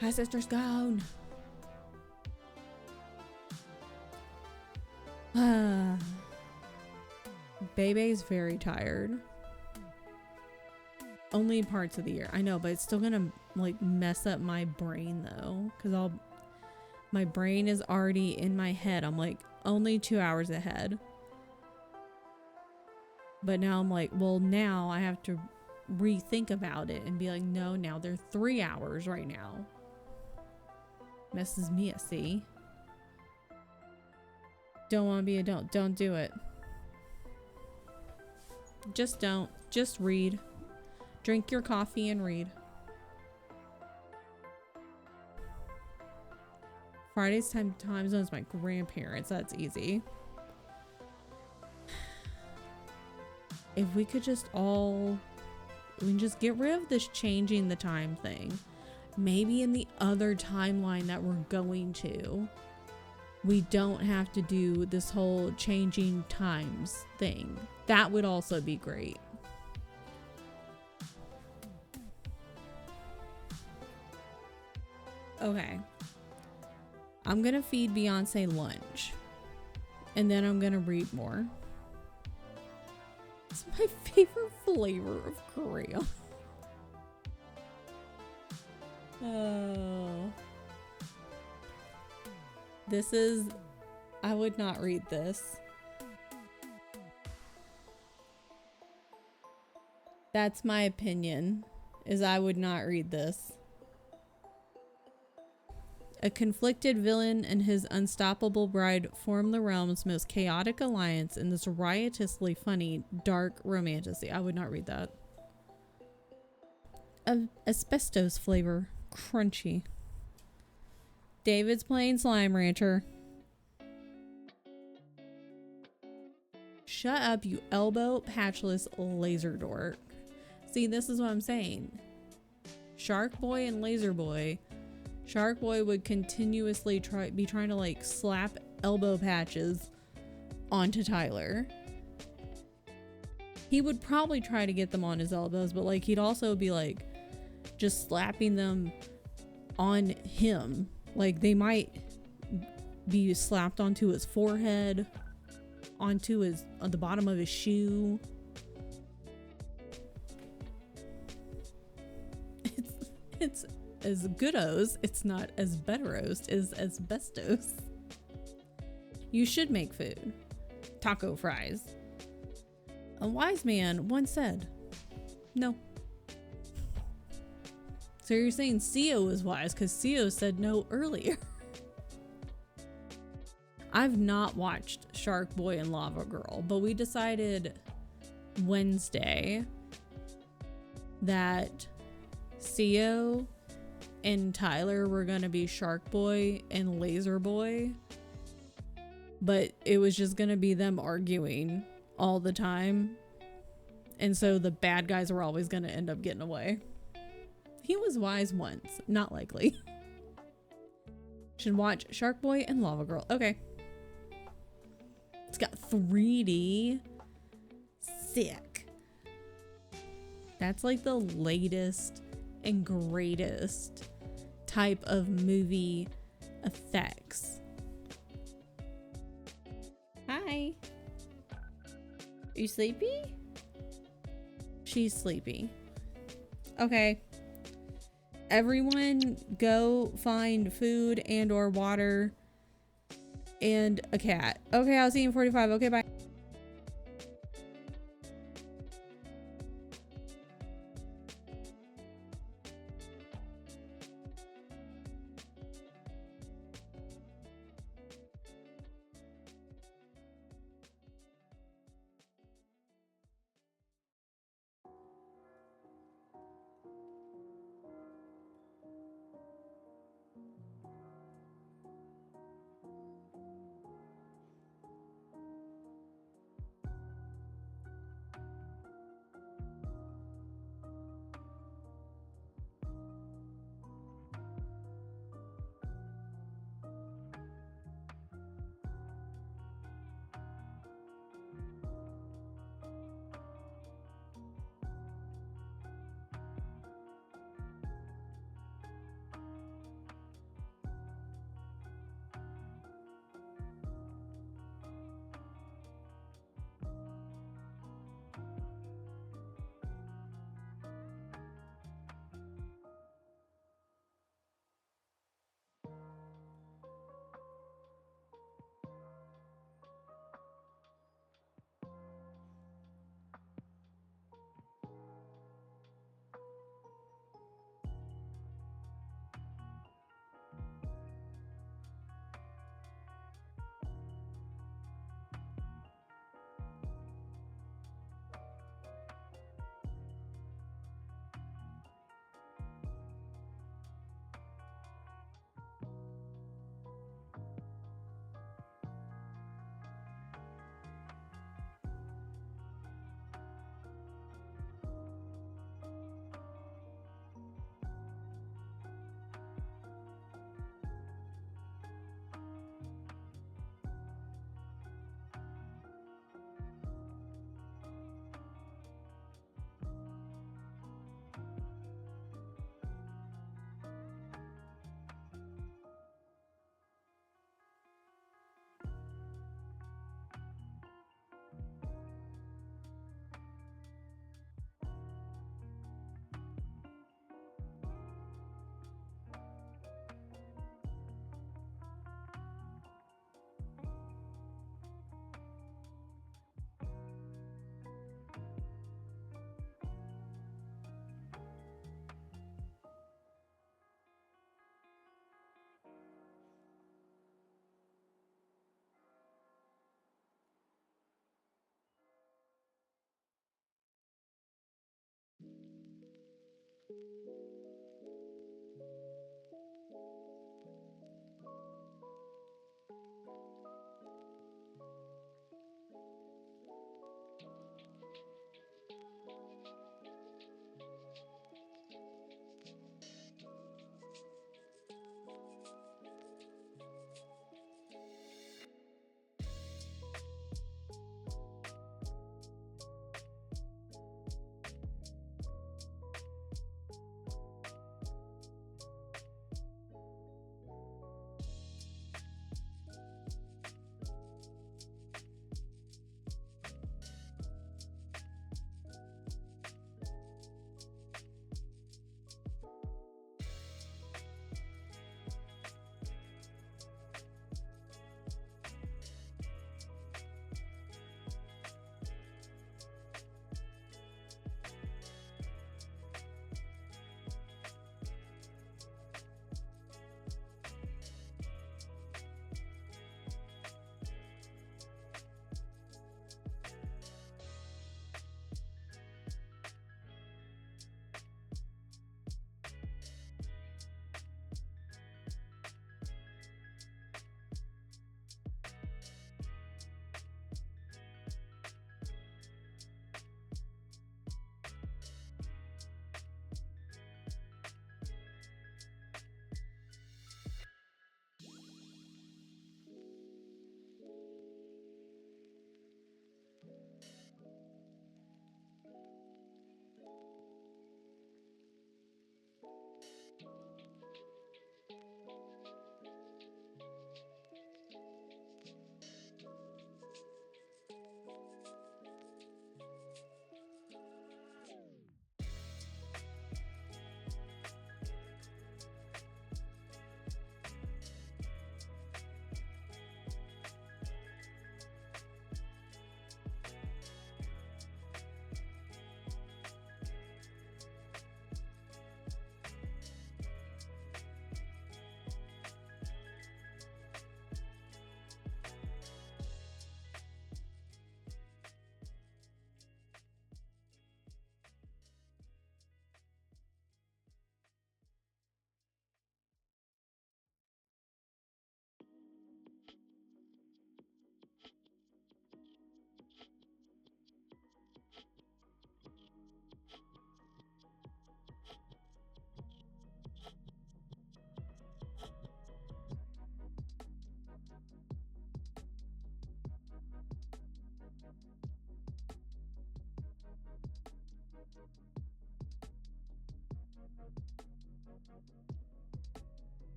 Hi, Sister Scone. Bebe's very tired. Only parts of the year. I know, but it's still gonna like mess up my brain though. Cause my brain is already in my head. I'm like only 2 hours ahead. But now I'm like, well, now I have to rethink about it and be like, no, now they're 3 hours right now. Messes me up, see? Don't want to be a don't do it. Just don't. Just read. Drink your coffee and read. Friday's time zone is my grandparents. That's easy. If we could just we can just get rid of this changing the time thing. Maybe in the other timeline that we're going to, we don't have to do this whole changing times thing. That would also be great. Okay. I'm gonna feed Beyonce lunch. And then I'm gonna read more. It's my favorite flavor of crayon. Oh. This is... I would not read this. That's my opinion, is I would not read this. A conflicted villain and his unstoppable bride form the realm's most chaotic alliance in this riotously funny, dark romantasy. I would not read that. Asbestos flavor. Crunchy. David's playing Slime Rancher. Shut up, you elbow patchless laser dork. See, this is what I'm saying. Shark Boy and Laser Boy. Shark Boy would continuously be trying to like slap elbow patches onto Tyler. He would probably try to get them on his elbows, but like he'd also be like just slapping them on him. Like they might be slapped onto his forehead, onto the bottom of his shoe. It's as goodos, it's not as betteros, it's asbestos. You should make food. Taco fries. A wise man once said, no. So you're saying Theo was wise because Theo said no earlier. I've not watched Shark Boy and Lava Girl, but we decided Wednesday that Theo and Tyler were gonna be Shark Boy and Laser Boy, but it was just gonna be them arguing all the time, and so the bad guys were always gonna end up getting away. He was wise once, not likely. Should watch Shark Boy and Lava Girl. Okay. It's got 3D. Sick. That's like the latest and greatest type of movie effects. Hi. Are you sleepy? She's sleepy. Okay. Everyone go find food and or water and a cat. Okay, I'll see you in 45. Okay, bye.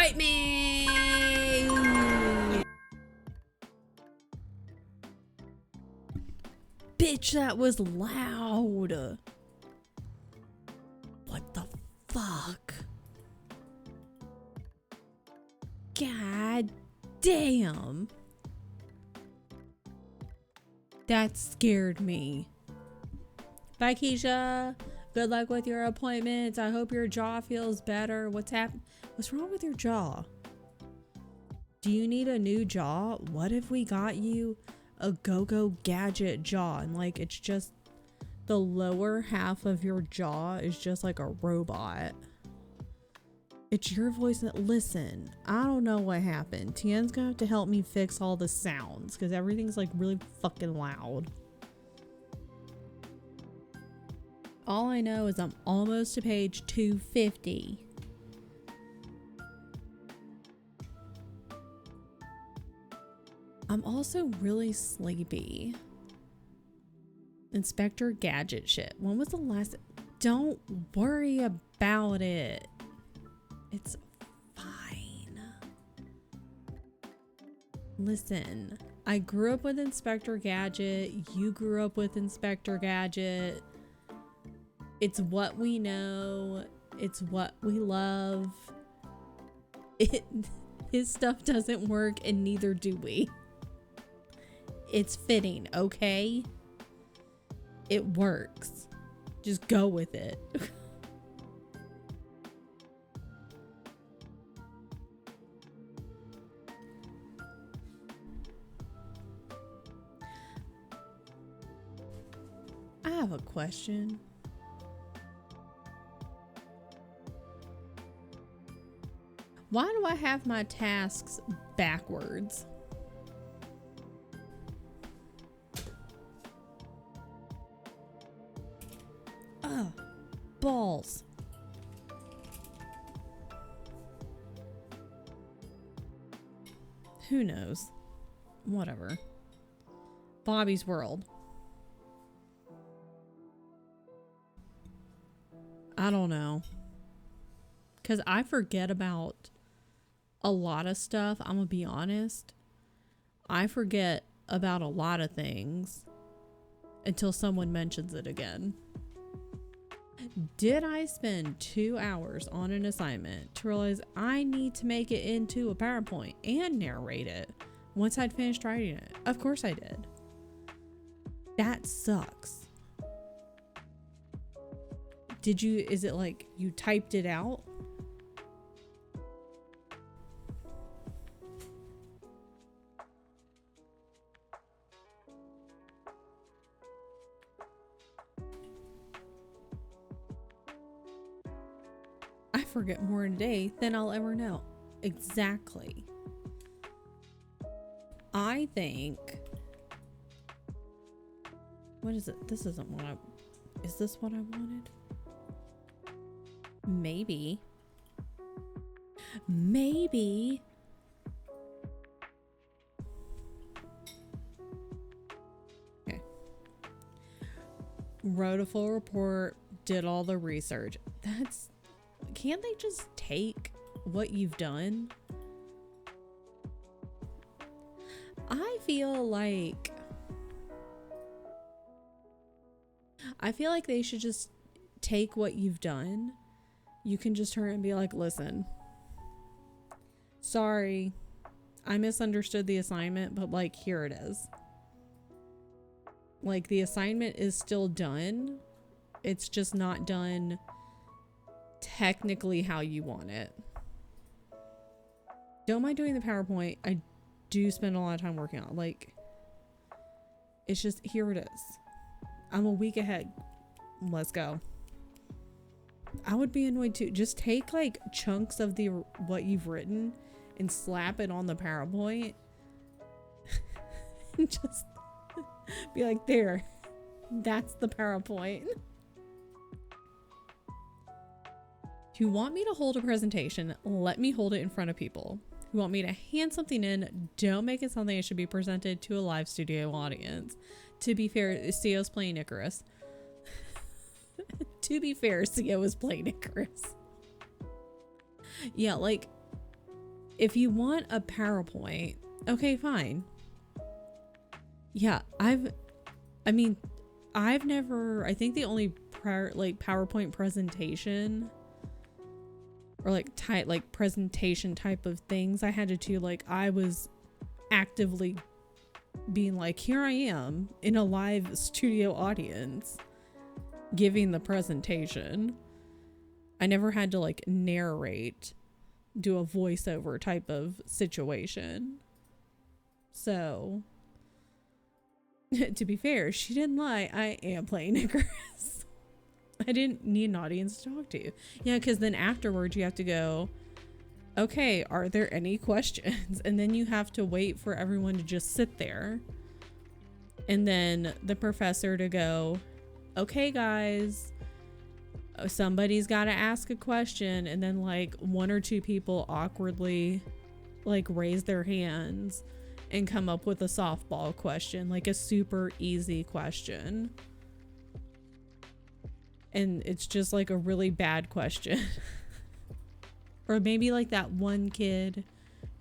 Fight me! Bitch, that was loud. What the fuck? God damn. That scared me. Bye, Keisha. Good luck with your appointments. I hope your jaw feels better. What's wrong with your jaw? Do you need a new jaw? What if we got you a go-go gadget jaw and like it's just the lower half of your jaw is just like a robot? It's your voice that listen. I don't know what happened. Tien's gonna have to help me fix all the sounds because everything's like really fucking loud. All I know is I'm almost to page 250. I'm also really sleepy. Inspector Gadget shit. When was the last? Don't worry about it. It's fine. Listen, I grew up with Inspector Gadget. You grew up with Inspector Gadget. It's what we know. It's what we love. His stuff doesn't work and neither do we. It's fitting, okay? It works. Just go with it. I have a question. Why do I have my tasks backwards? Ugh, balls. Who knows? Whatever. Bobby's World. I don't know. Because I forget about a lot of stuff. I'm going to be honest. I forget about a lot of things until someone mentions it again. Did I spend 2 hours on an assignment to realize I need to make it into a PowerPoint and narrate it once I'd finished writing it? Of course I did. That sucks. Is it like you typed it out? I forget more in a day than I'll ever know. Exactly. I think... What is it? This isn't what I... Is this what I wanted? Maybe. Maybe. Okay. Wrote a full report, did all the research. Can't they just take what you've done? I feel like they should just take what you've done. You can just turn and be like, listen, sorry, I misunderstood the assignment, but like, here it is. Like, the assignment is still done. It's just not done technically how you want it. Don't mind doing the PowerPoint. I do spend a lot of time working on it. Like, it's just, here it is. I'm a week ahead. Let's go. I would be annoyed too. Just take like chunks of what you've written and slap it on the PowerPoint. And just be like, there, that's the PowerPoint. If you want me to hold a presentation, let me hold it in front of people. If you want me to hand something in, don't make it something that should be presented to a live studio audience. To be fair, CEO's playing Icarus. To be fair, CEO is playing Icarus. Yeah, like, If you want a PowerPoint, okay, fine. Yeah, I've never, I think the only PowerPoint presentation or like presentation type of things I had to do, like I was actively being like, here I am in a live studio audience giving the presentation. I never had to like narrate, do a voiceover type of situation. So to be fair, she didn't lie. I am playing Icarus. I didn't need an audience to talk to. Yeah, because then afterwards you have to go, okay, are there any questions? And then you have to wait for everyone to just sit there. And then the professor to go, okay, guys, somebody's got to ask a question. And then like one or two people awkwardly like raise their hands and come up with a softball question, like a super easy question. And it's just like a really bad question. Or maybe like that one kid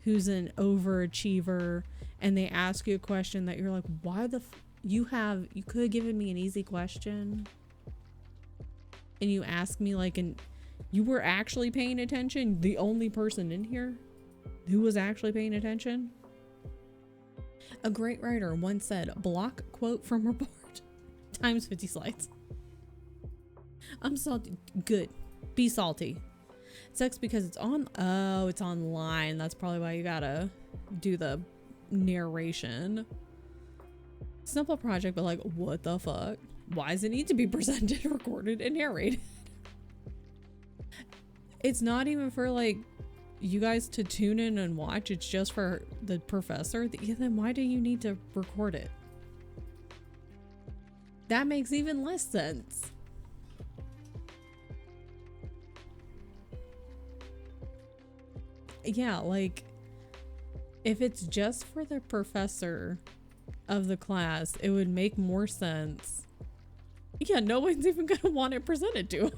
who's an overachiever and they ask you a question that you're like, why the you could have given me an easy question. And you ask me like, and you were actually paying attention? The only person in here who was actually paying attention? A great writer once said, block quote from report times 50 slides. I'm salty. Good. Be salty. It sucks because it's online. That's probably why you gotta do the narration. Simple project, but like, what the fuck? Why does it need to be presented, recorded, and narrated? It's not even for like you guys to tune in and watch. It's just for the professor. Yeah, then why do you need to record it? That makes even less sense. Yeah, like if it's just for the professor of the class, it would make more sense. Yeah, no one's even gonna want it presented to.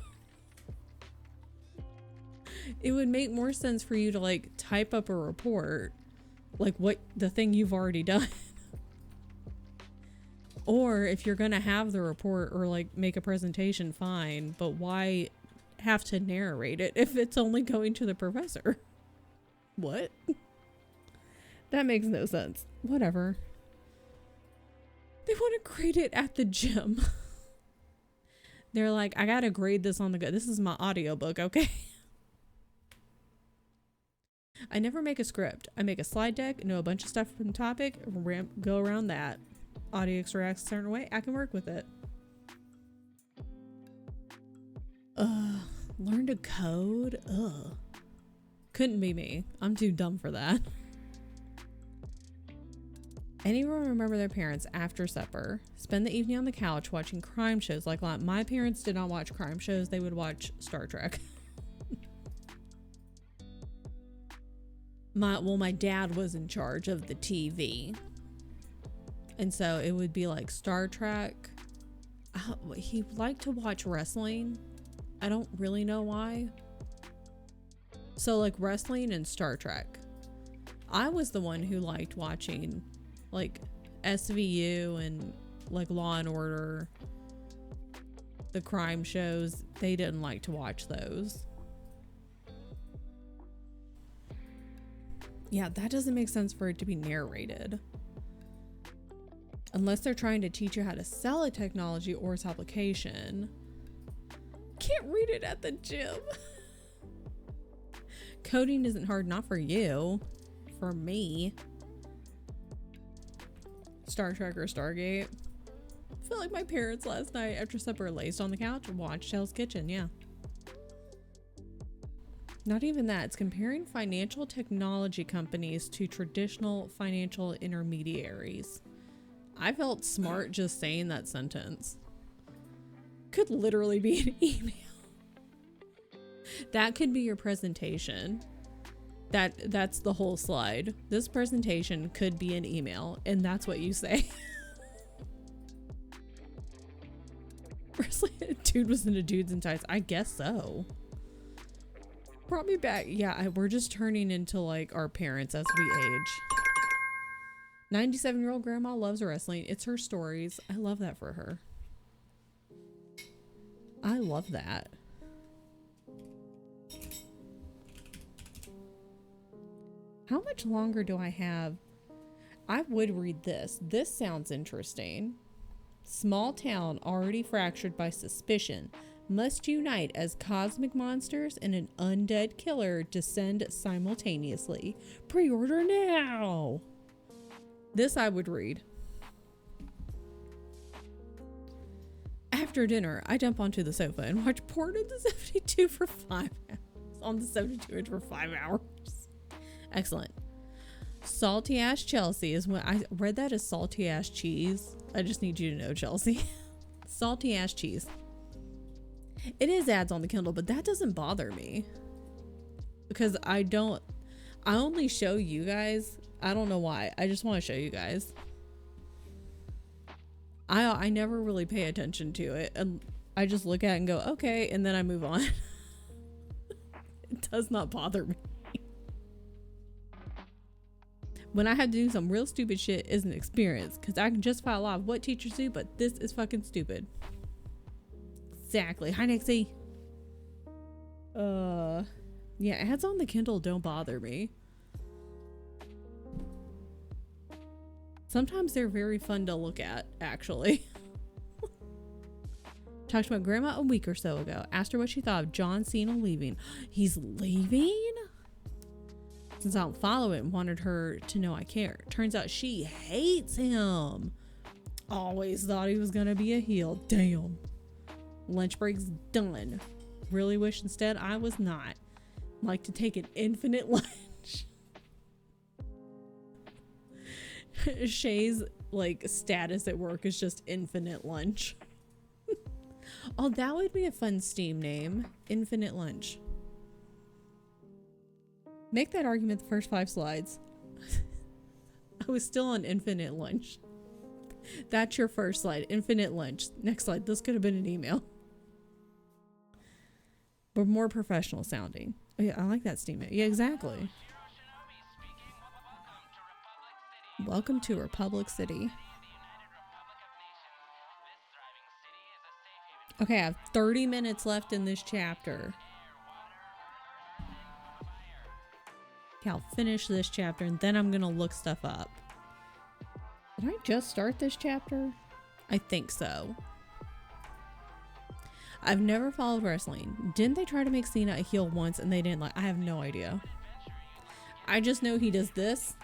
It would make more sense for you to like type up a report, like what the thing you've already done. Or if you're gonna have the report or like make a presentation, fine, but why have to narrate it if it's only going to the professor? What? That makes no sense. Whatever. They want to grade it at the gym. They're like, I gotta grade this on the go. This is my audiobook, okay? I never make a script. I make a slide deck, know a bunch of stuff from the topic, go around that. Audience reacts a certain way, I can work with it. Learn to code? Ugh. Couldn't be me. I'm too dumb for that. Anyone remember their parents after supper spend the evening on the couch watching crime shows? Like my parents did not watch crime shows. They would watch Star Trek. My dad was in charge of the TV. And so it would be like Star Trek. He liked to watch wrestling. I don't really know why. So like wrestling and Star Trek. I was the one who liked watching like SVU and like Law and Order, the crime shows. They didn't like to watch those. Yeah, that doesn't make sense for it to be narrated. Unless they're trying to teach you how to sell a technology or its application. Can't read it at the gym. Coding isn't hard, not for you. For me. Star Trek or Stargate. I feel like my parents last night after supper lazed on the couch and watched Hell's Kitchen, yeah. Not even that. It's comparing financial technology companies to traditional financial intermediaries. I felt smart just saying that sentence. Could literally be an email. That could be your presentation. That's the whole slide. This presentation could be an email, and that's what you say. Dude was into dudes in tights. I guess so. Brought me back. Yeah, we're just turning into like our parents as we age. 97-year-old grandma loves wrestling. It's her stories. I love that for her. I love that. How much longer do I have? I would read this. This sounds interesting. Small town already fractured by suspicion must unite as cosmic monsters and an undead killer descend simultaneously. Pre-order now. This I would read. After dinner, I jump onto the sofa and watch porn in the 72 for 5 hours. On the 72 inch for 5 hours. Excellent. Salty ass Chelsea is when I read that as salty ass cheese. I just need you to know, Chelsea. Salty ass cheese. It is ads on the Kindle, but that doesn't bother me. Because I only show you guys. I don't know why. I just want to show you guys. I never really pay attention to it. And I just look at it and go, okay. And then I move on. It does not bother me. When I have to do some real stupid shit is an experience. Because I can justify a lot of what teachers do, but this is fucking stupid. Exactly. Hi, Nixie. Yeah, ads on the Kindle don't bother me. Sometimes they're very fun to look at, actually. Talked to my grandma a week or so ago. Asked her what she thought of John Cena leaving. He's leaving? Since I don't follow it and wanted her to know I care. Turns out she hates him. Always thought he was gonna be a heel. Damn. Lunch break's done. Really wish instead I was not. Like to take an infinite lunch. Shay's like status at work is just infinite lunch. Oh, that would be a fun Steam name. Infinite lunch. Make that argument the first 5 slides. I was still on infinite lunch. That's your first slide. Infinite lunch. Next slide. This could have been an email. But more professional sounding. Oh, yeah, I like that Steam name. Yeah, exactly. Welcome to Republic City. Okay, I have 30 minutes left in this chapter. Okay, I'll finish this chapter and then I'm gonna look stuff up. Did I just start this chapter? I think so. I've never followed wrestling. Didn't they try to make Cena a heel once and they didn't like? I have no idea. I just know he does this.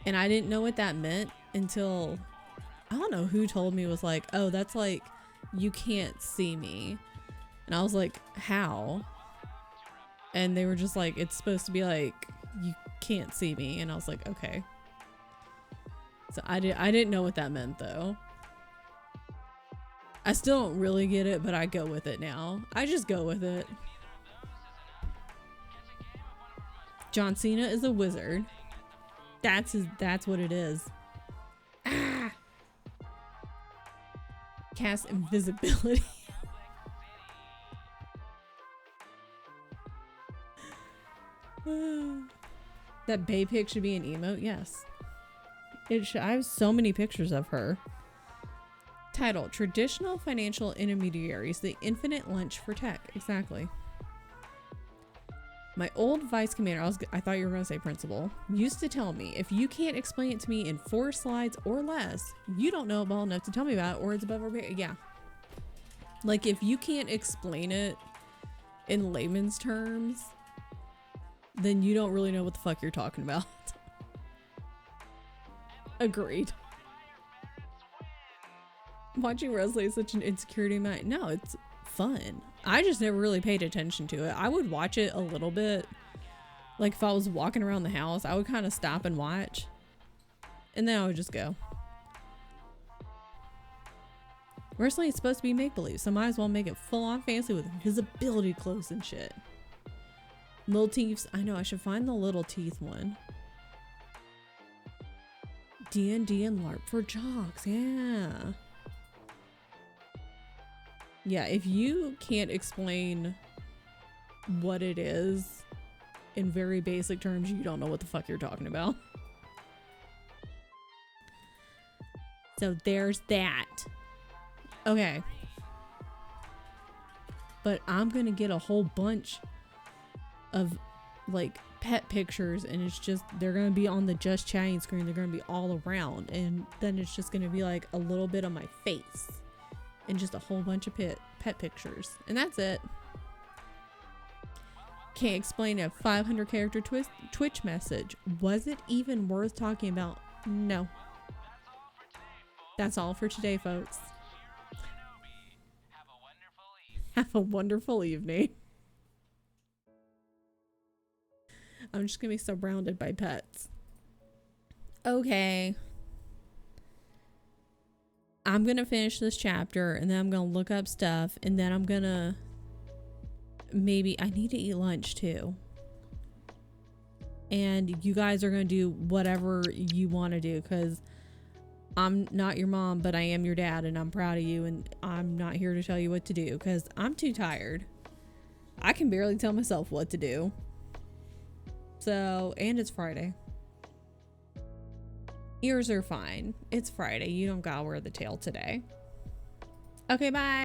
And I didn't know what that meant until, I don't know who told me, was like, oh, that's like, you can't see me. And I was like, how? And they were just like, it's supposed to be like, you can't see me. And I was like, okay. So I didn't know what that meant though. I still don't really get it, but I go with it now. I just go with it. John Cena is a wizard. That's what it is. Ah! Cast invisibility. That bae pic should be an emote. Yes. I have so many pictures of her. Title: Traditional Financial Intermediaries, the Infinite Lunch for Tech. Exactly. My old vice commander, I thought you were going to say principal, used to tell me, if you can't explain it to me in 4 slides or less, you don't know it well enough to tell me about it, or it's above our pay. Yeah. Like, if you can't explain it in layman's terms, then you don't really know what the fuck you're talking about. Agreed. Watching wrestling is such an insecurity of mine. No, it's fun. I just never really paid attention to it. I would watch it a little bit. Like if I was walking around the house, I would kind of stop and watch. And then I would just go. Wrestling is supposed to be make-believe, so might as well make it full-on fancy with visibility clothes and shit. Little teeth. I know, I should find the little teeth one. D&D and LARP for jocks. Yeah. Yeah, if you can't explain what it is in very basic terms, you don't know what the fuck you're talking about. So there's that. Okay. But I'm gonna get a whole bunch of like pet pictures, and it's just, they're gonna be on the just chatting screen. They're gonna be all around, and then it's just gonna be like a little bit of my face and just a whole bunch of pet pictures, and that's it. Can't explain a 500 character Twitch message. Was it even worth talking about? No. That's all for today, folks. Have a wonderful evening. I'm just gonna be surrounded by pets. Okay. I'm gonna finish this chapter, and then I'm gonna look up stuff, and then I'm gonna maybe, I need to eat lunch too. And you guys are gonna do whatever you want to do, because I'm not your mom, but I am your dad, and I'm proud of you, and I'm not here to tell you what to do, because I'm too tired. I can barely tell myself what to do. So, and it's Friday. Ears are fine. It's Friday. You don't gotta wear the tail today. Okay, bye.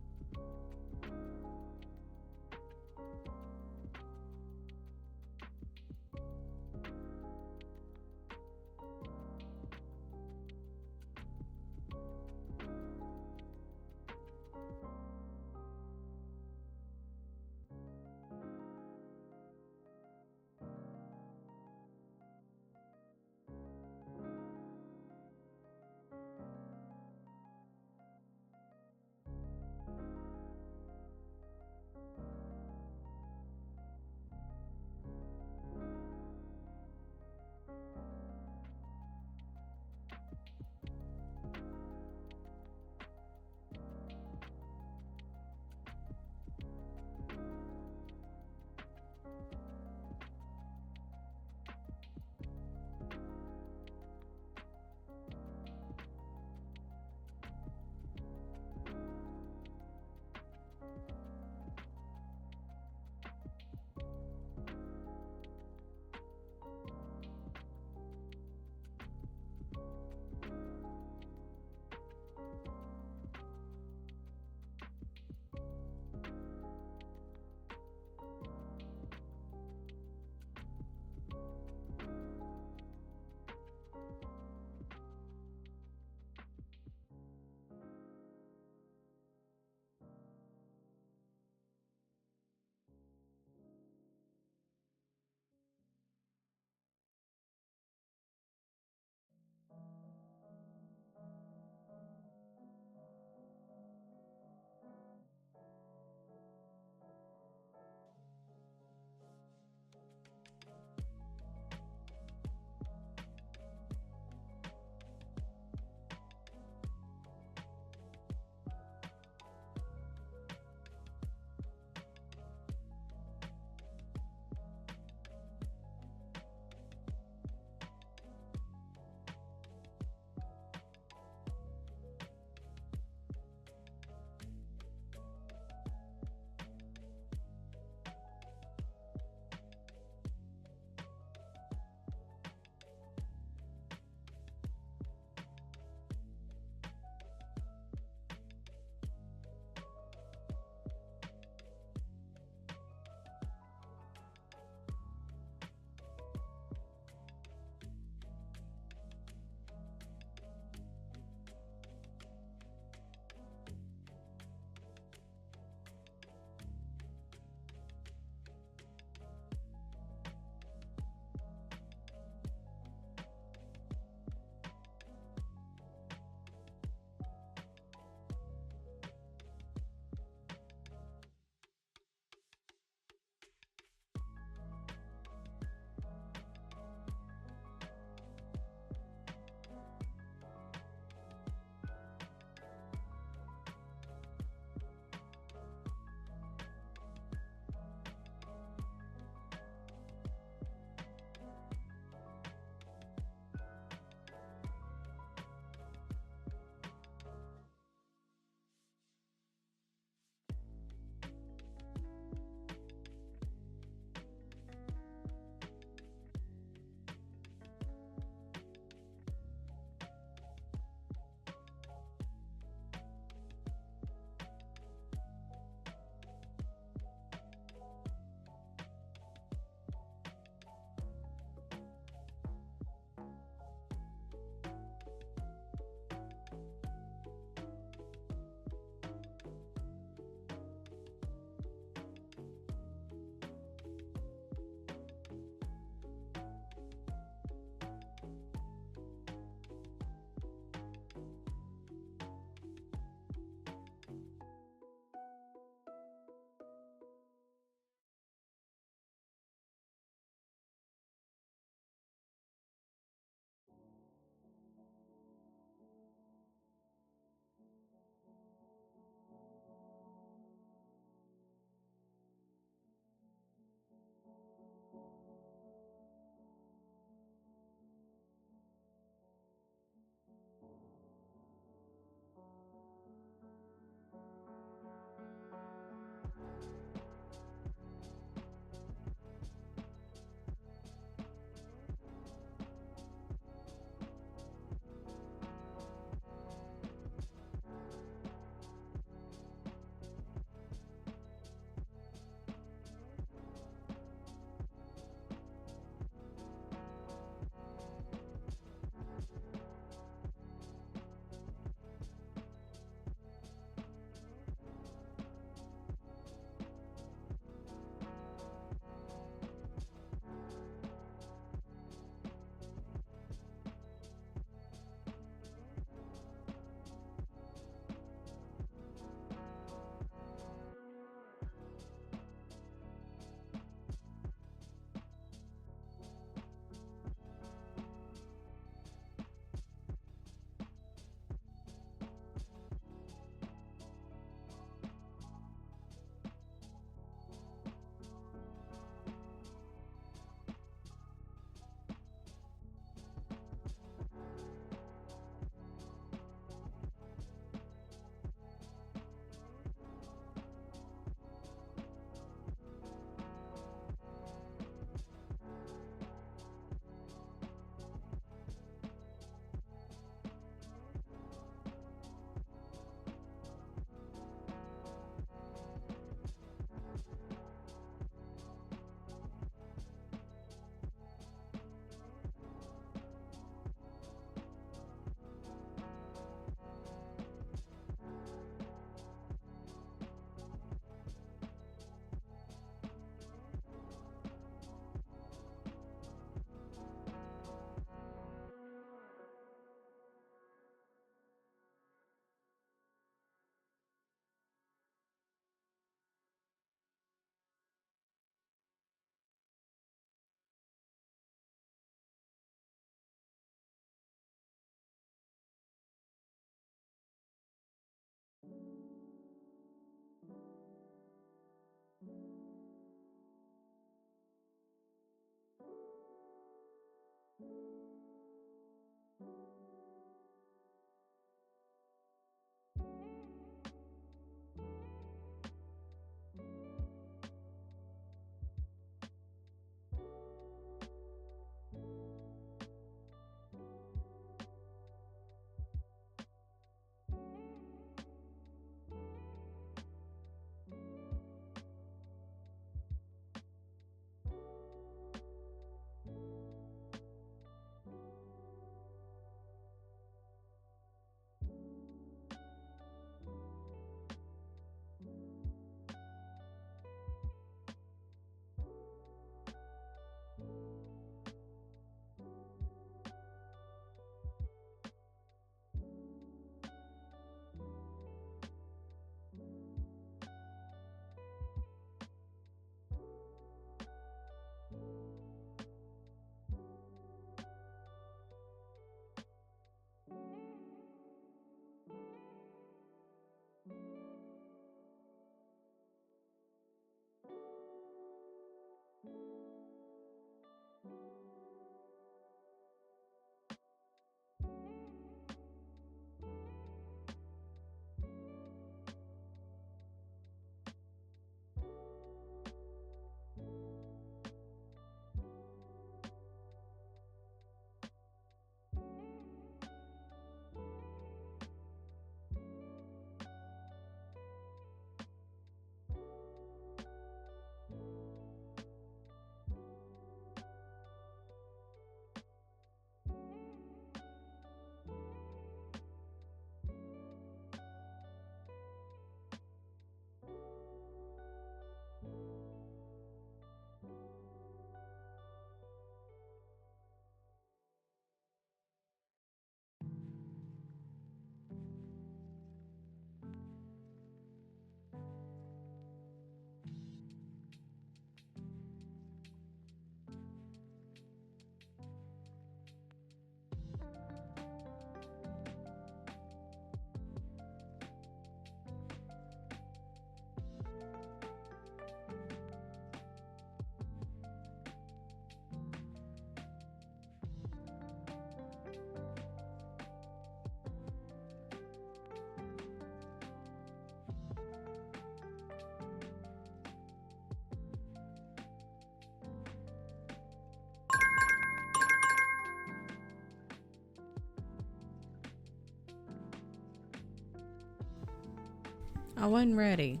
I wasn't ready.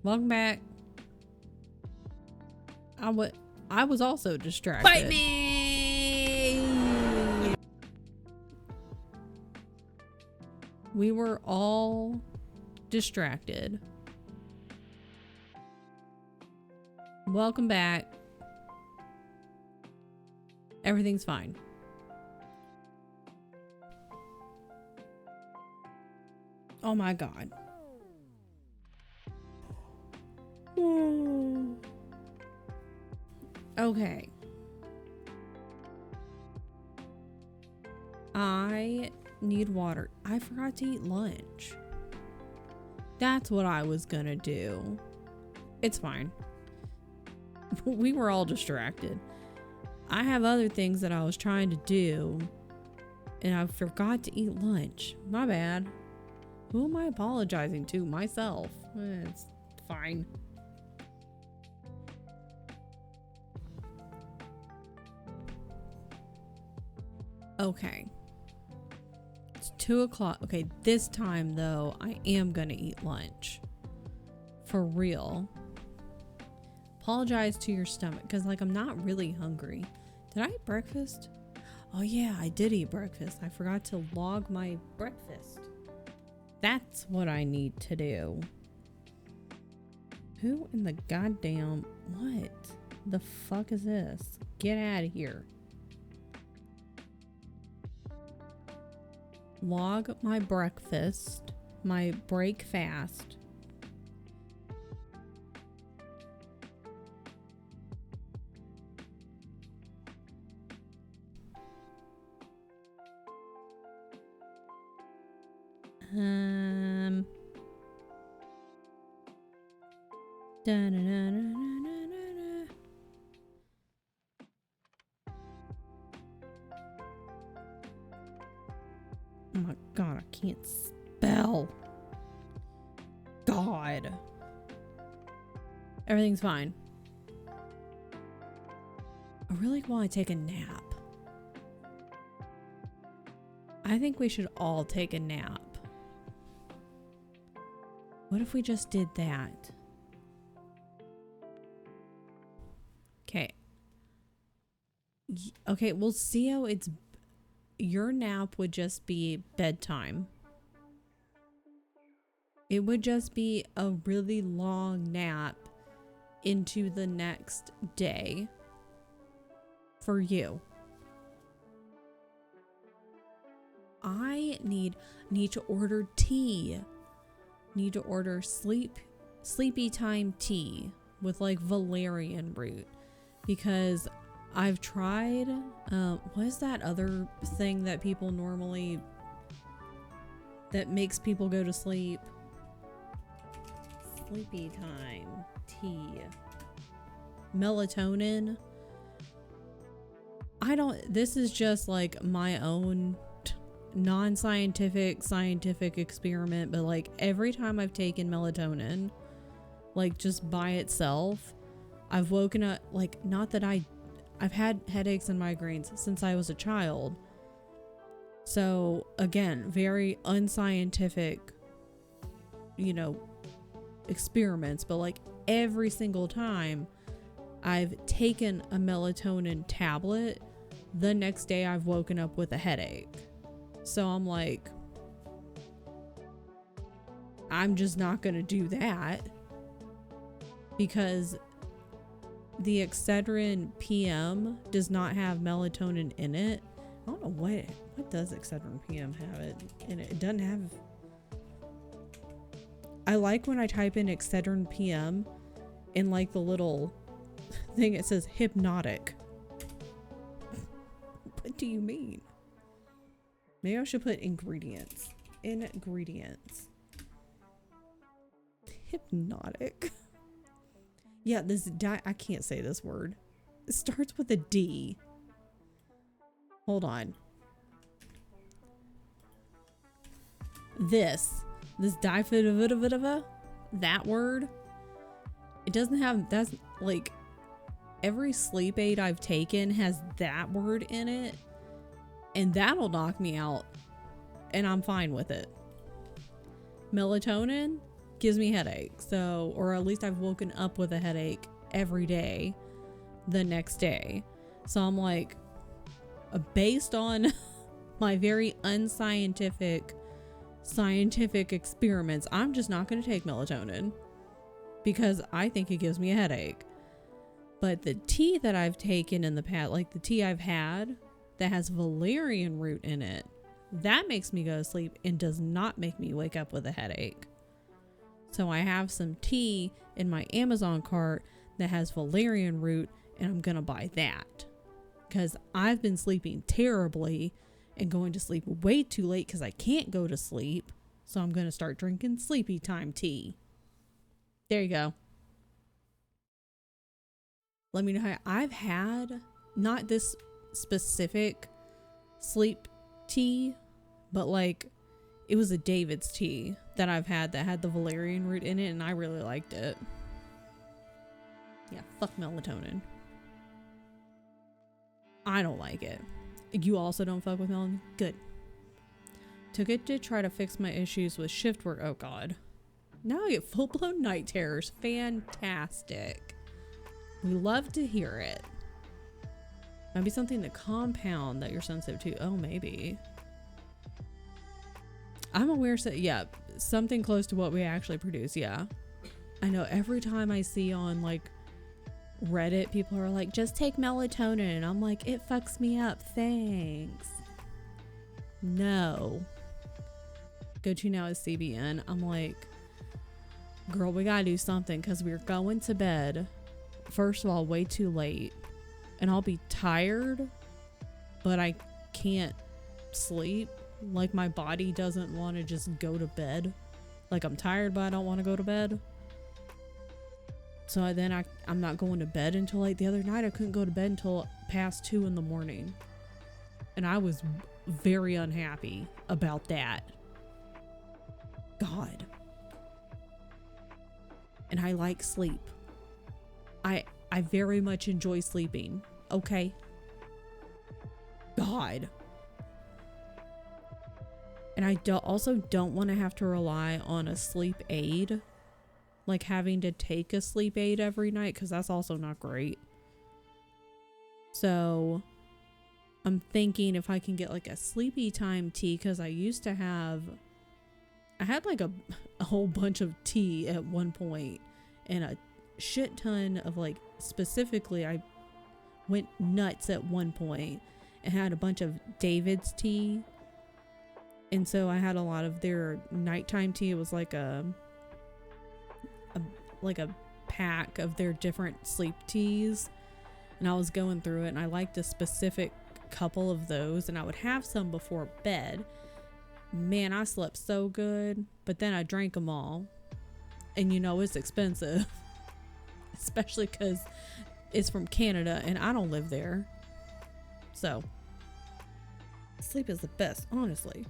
Welcome back. I was also distracted.
Bite me!
We were all distracted. Welcome back. Everything's fine. Oh my god. Okay. I need water. I forgot to eat lunch. That's what I was gonna do. It's fine. We were all distracted. I have other things that I was trying to do, and I forgot to eat lunch. My bad. Who am I apologizing to? Myself. It's fine. Okay. It's 2 o'clock. Okay, this time though, I am gonna eat lunch. For real. Apologize to your stomach, because like I'm not really hungry. Did I eat breakfast? Oh yeah, I did eat breakfast. I forgot to log my breakfast. That's what I need to do. Who in the goddamn... What the fuck is this? Get out of here. Log my breakfast. My break fast. Da-na-na-na-na-na-na. Oh my god, I can't spell. God. Everything's fine. I really want to take a nap. I think we should all take a nap. What if we just did that? Okay. Okay, we'll see how it's... Your nap would just be bedtime. It would just be a really long nap into the next day. For you. I need to order tea. Need to order sleepy time tea with like valerian root, because I've tried what is that other thing that people normally that makes people go to sleep? Sleepy time tea. Melatonin. This is just like my own non-scientific scientific experiment, but like every time I've taken melatonin, like just by itself, I've woken up, like, not that I've had headaches and migraines since I was a child. So again, very unscientific, you know, experiments, but like every single time I've taken a melatonin tablet, the next day I've woken up with a headache. So I'm like, I'm just not gonna do that, because the Excedrin PM does not have melatonin in it. I don't know what does Excedrin PM have it in it. It doesn't have... I like when I type in Excedrin PM in like the little thing, it says hypnotic. What do you mean? Maybe I should put ingredients. Ingredients. Hypnotic. Yeah, I can't say this word. It starts with a D. Hold on. This diphenhydramine, that word, it doesn't have, that's like every sleep aid I've taken has that word in it, and that'll knock me out, and I'm fine with it. melatonin gives me headaches. So, or at least I've woken up with a headache every day the next day. So I'm like, based on my very unscientific scientific experiments, I'm just not going to take melatonin because I think it gives me a headache. But the tea that I've taken in the past, like the tea I've had that has valerian root in it, that makes me go to sleep and does not make me wake up with a headache. So I have some tea in my Amazon cart that has valerian root, and I'm going to buy that because I've been sleeping terribly and going to sleep way too late because I can't go to sleep. So I'm going to start drinking sleepy time tea. There you go. Let me know how I've had, not this specific sleep tea, but like it was a David's tea that I've had that had the valerian root in it, and I really liked it. Yeah, fuck melatonin. I don't like it. You also don't fuck with melatonin? Good. Took it to try to fix my issues with shift work. Oh god. Now I get full-blown night terrors. Fantastic. We love to hear it. Might be something to compound that you're sensitive to. Oh, maybe. I'm aware, yeah, something close to what we actually produce. Yeah. I know every time I see on like Reddit, people are like, just take melatonin. And I'm like, it fucks me up. Thanks. No. Go to now is CBN. I'm like, girl, we gotta do something because we're going to bed. First of all, way too late. And I'll be tired, but I can't sleep. Like my body doesn't want to just go to bed. Like I'm tired, but I don't want to go to bed. So then I'm not going to bed until like the other night. I couldn't go to bed until past 2 a.m. And I was very unhappy about that. God. And I like sleep. I very much enjoy sleeping. Okay. God. And I also don't want to have to rely on a sleep aid. Like having to take a sleep aid every night, because that's also not great. So I'm thinking if I can get like a sleepy time tea, because I had like a whole bunch of tea at one point and a shit ton of like, specifically I went nuts at one point and had a bunch of David's tea. And so I had a lot of their nighttime tea. It was like a pack of their different sleep teas, and I was going through it, and I liked a specific couple of those, and I would have some before bed. Man, I slept so good, but then I drank them all, and you know it's expensive, especially because it's from Canada and I don't live there. So sleep is the best, honestly.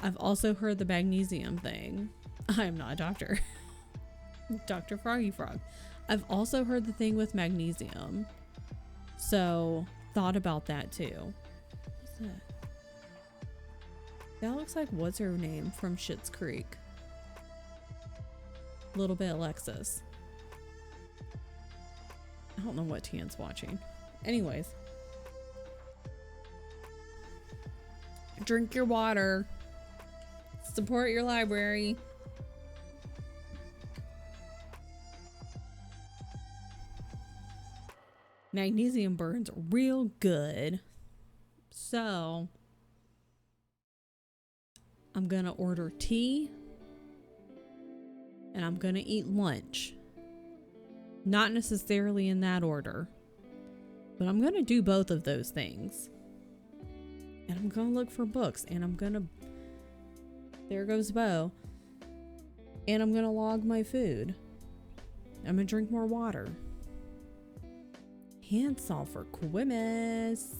I've also heard the magnesium thing. I am not a doctor. Dr. Froggy Frog. I've also heard the thing with magnesium. So thought about that too. What's that? That looks like what's her name from Schitt's Creek. Little bit Alexis. I don't know what Tian's watching. Anyways. Drink your water. Support your library. Magnesium burns real good. So I'm gonna order tea and I'm gonna eat lunch. Not necessarily in that order, but I'm gonna do both of those things. And I'm gonna look for books, and I'm gonna, there goes Bo, and I'm gonna log my food. I'm gonna drink more water. Hand salt for Quimus.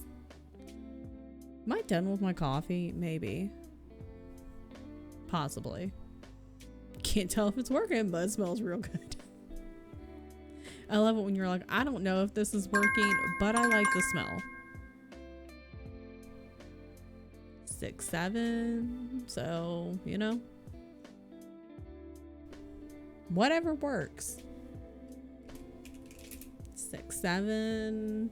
Am I done with my coffee? Maybe. Possibly. Can't tell if it's working, but it smells real good. I love it when you're like, I don't know if this is working, but I like the smell. 6, 7. So, you know. Whatever works. 6, 7.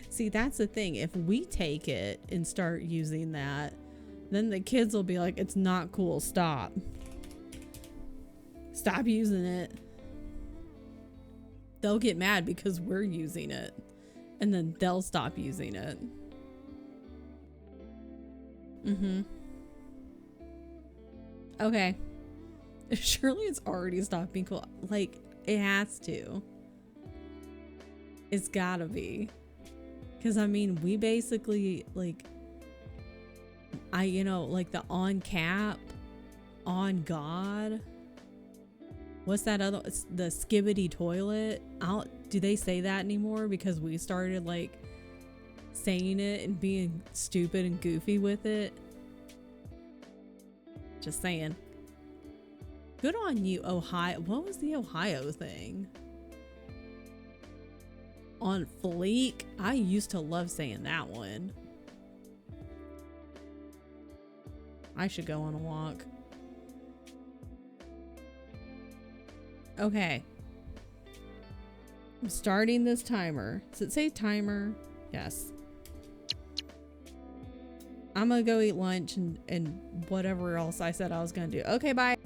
See, that's the thing. If we take it and start using that, then the kids will be like, it's not cool. Stop. Stop using it. They'll get mad because we're using it. And then they'll stop using it. Okay. Surely it's already stopped being cool. Like, it has to. It's gotta be. Because, I mean, we basically, like, like the on cap, on God. What's that other, it's the skibbity toilet. Do they say that anymore? Because we started, like, saying it and being stupid and goofy with it. Just saying. Good on you, Ohio. What was the Ohio thing? On fleek? I used to love saying that one. I should go on a walk. Okay. I'm starting this timer. Does it say timer? Yes. I'm gonna go eat lunch and whatever else I said I was gonna do. Okay, bye.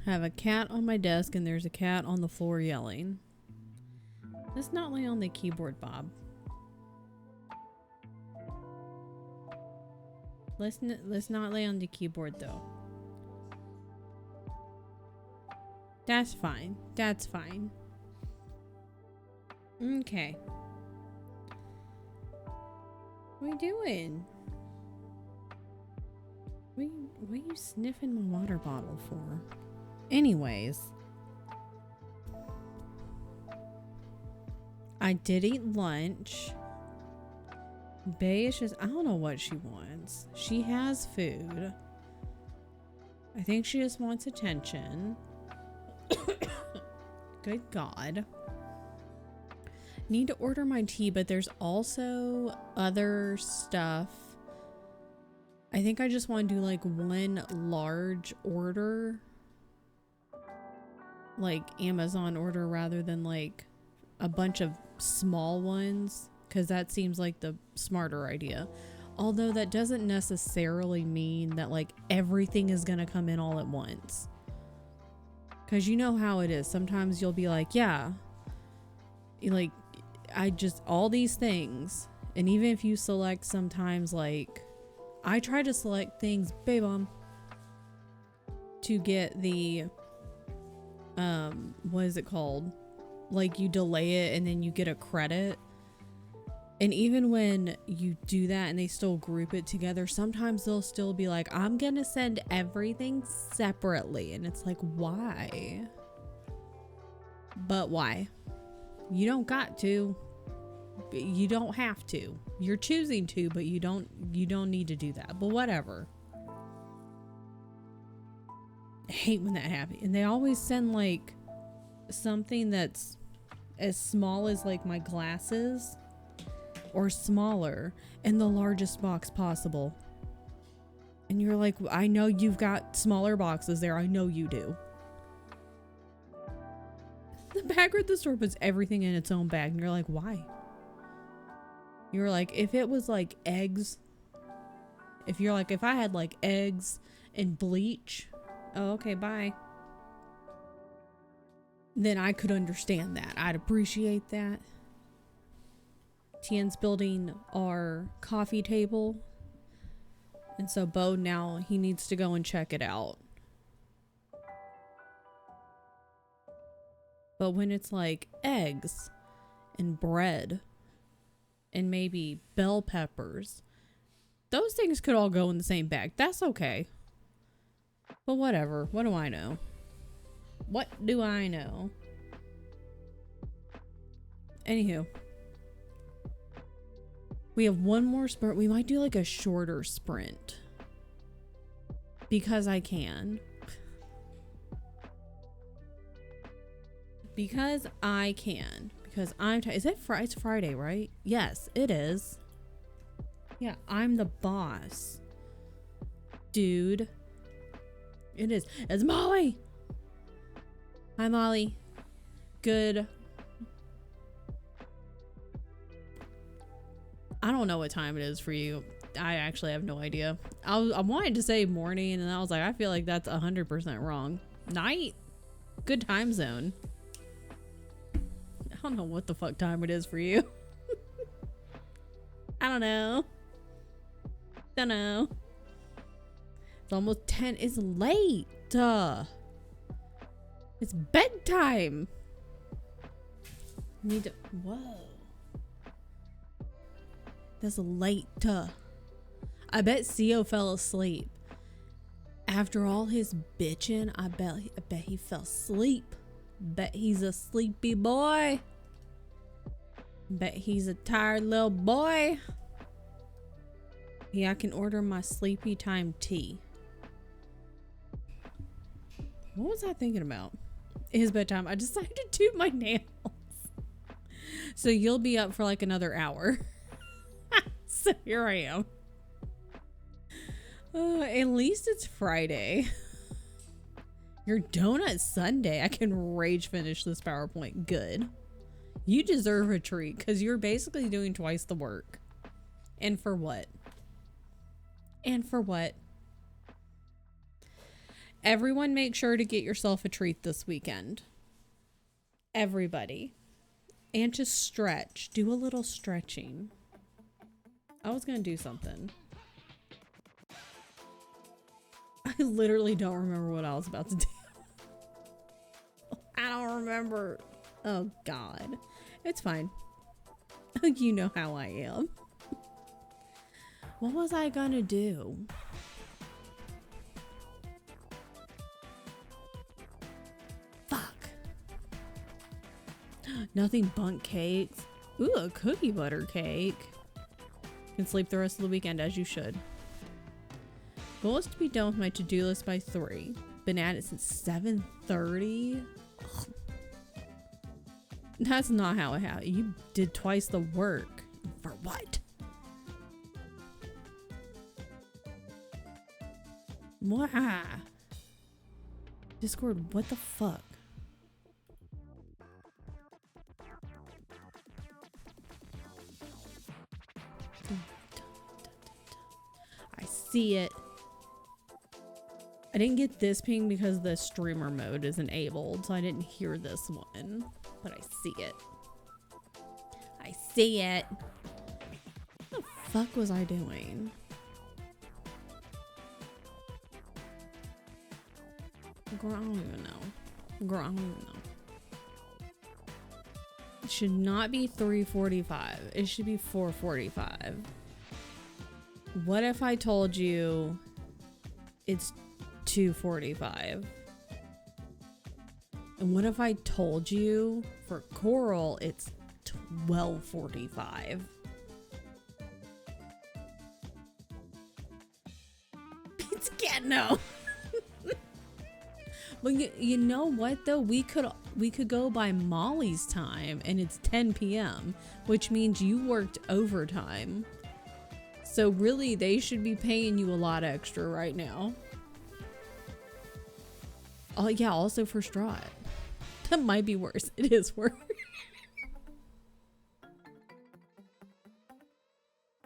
I have a cat on my desk and there's a cat on the floor yelling. Let's not lay on the keyboard, Bob. Let's not lay on the keyboard though. That's fine. That's fine. Okay. What are you doing? What are you sniffing my water bottle for? Anyways. I did eat lunch. Bae is just, I don't know what she wants. She has food. I think she just wants attention. Good God. Need to order my tea, but there's also other stuff. I think I just want to do like one large order. Like Amazon order rather than like a bunch of small ones. Because that seems like the smarter idea. Although that doesn't necessarily mean that like everything is going to come in all at once. Because you know how it is. Sometimes you'll be like, yeah, like I just, all these things. And even if you select sometimes like, I try to select things, babe, to get the, what is it called? Like you delay it and then you get a credit. And even when you do that and they still group it together, sometimes they'll still be like, I'm gonna send everything separately. And it's like, why? But why? You don't got to. You don't have to. You're choosing to, but you don't need to do that. But whatever. I hate when that happens. And they always send like something that's as small as like my glasses. Or smaller in the largest box possible. And you're like, I know you've got smaller boxes there. I know you do. The bagger at the store puts everything in its own bag. And you're like, why? You're like, if it was like eggs. If you're like, if I had like eggs and bleach. Oh, okay, bye. Then I could understand that. I'd appreciate that. Tien's building our coffee table. And so Bo now, he needs to go and check it out. But when it's like eggs and bread and maybe bell peppers, those things could all go in the same bag. That's okay. But whatever. What do I know? What do I know? Anywho. We have one more sprint. We might do like a shorter sprint. Because I can. Because I can. Because I'm is it Friday? It's Friday, right? Yes, it is. Yeah, I'm the boss. Dude. It is. It's Molly. Hi, Molly. Good. I don't know what time it is for you. I actually have no idea. I wanted to say morning, and I was like, I feel like that's 100% wrong. Night? Good time zone. I don't know what the fuck time it is for you. I don't know. Don't know. It's almost 10. It's late. It's bedtime. Need to. Whoa. That's late. I bet Co fell asleep. After all his bitching, I bet he fell asleep. Bet he's a sleepy boy. Bet he's a tired little boy. Yeah, I can order my sleepy time tea. What was I thinking about? It's bedtime. I decided to do my nails. So you'll be up for like another hour. So here I am. At least it's Friday. Your donut Sunday. I can rage finish this PowerPoint. Good. You deserve a treat because you're basically doing twice the work. And for what? And for what? Everyone make sure to get yourself a treat this weekend. Everybody. And to stretch. Do a little stretching. I was going to do something. I literally don't remember what I was about to do. I don't remember. Oh, God. It's fine. You know how I am. What was I gonna do? Fuck. Nothing bunk cakes. Ooh, a cookie butter cake. Can sleep the rest of the weekend as you should. Goal is to be done with my to-do list by 3. Been at it since 7:30. That's not how it happened. You did twice the work. For what? What? Discord, what the fuck? I see it. I didn't get this ping because the streamer mode is enabled, so I didn't hear this one. But I see it. I see it. What the fuck was I doing? Girl, I don't even know. Girl, I don't even know. It should not be 3:45. It should be 4:45. What if I told you it's 2:45? And what if I told you for Coral it's 12:45? It's no. But you know what though? We could go by Molly's time and it's 10 p.m. which means you worked overtime. So really they should be paying you a lot extra right now. Oh yeah, also for Strahd. That might be worse. It is worse.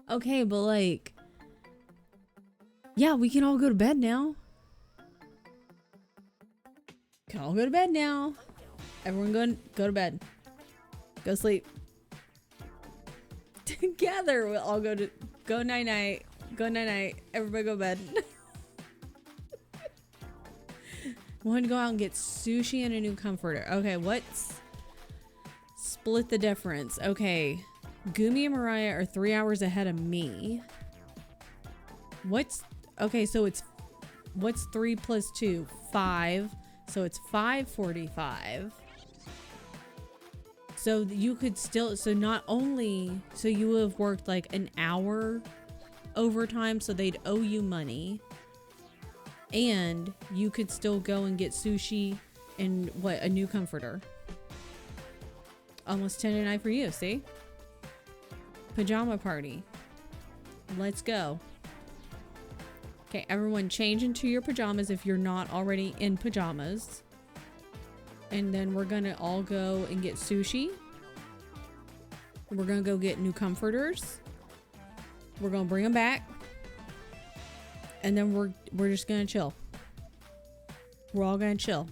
Okay, but like, yeah, we can all go to bed now. Can all go to bed now. Everyone go to bed. Go sleep. Together we'll all go night night. Go night night. Everybody go to bed. We're going to go out and get sushi and a new comforter. Okay, what's split the difference? Okay, Gumi and Mariah are 3 hours ahead of me. Okay, so what's 3 plus 2? 5. So it's 5:45. So you could still, so you would have worked like an hour overtime, so they'd owe you money. And you could still go and get sushi and a new comforter. Almost 10 at night for you, see? Pajama party. Let's go. Okay, everyone change into your pajamas if you're not already in pajamas. And then we're gonna all go and get sushi. We're gonna go get new comforters. We're gonna bring them back. And then we're just gonna chill. We're all gonna chill.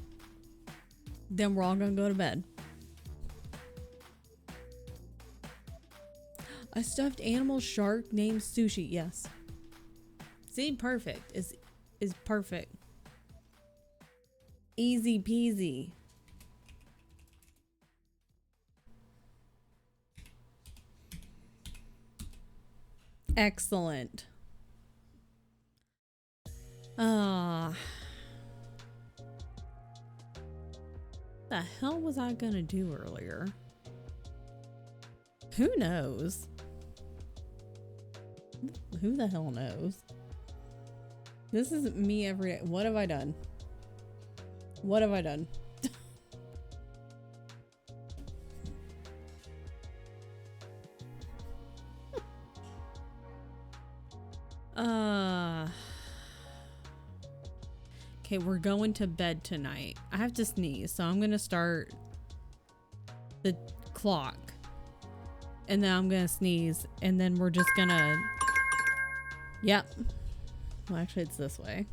Then we're all gonna go to bed. A stuffed animal shark named Sushi. Yes. See, perfect. Is perfect. Easy peasy. Excellent. The hell was I gonna do earlier? Who knows? Who the hell knows? This is me every day. What have I done? What have I done? Okay, we're going to bed tonight. I have to sneeze, so I'm gonna start the clock. And then I'm gonna sneeze, and then we're just gonna... Yep. Well, actually, it's this way.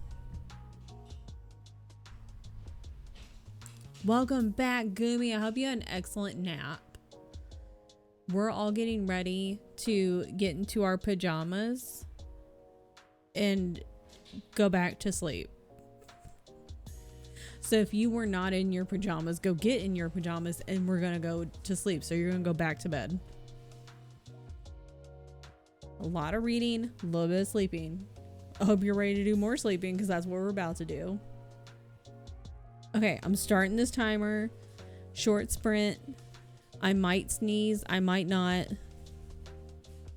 Welcome back, Goomy. I hope you had an excellent nap. We're all getting ready to get into our pajamas and go back to sleep. So if you were not in your pajamas, go get in your pajamas and we're gonna go to sleep. So you're gonna go back to bed. A lot of reading, a little bit of sleeping. I hope you're ready to do more sleeping because that's what we're about to do. Okay, I'm starting this timer. Short sprint. I might sneeze, I might not.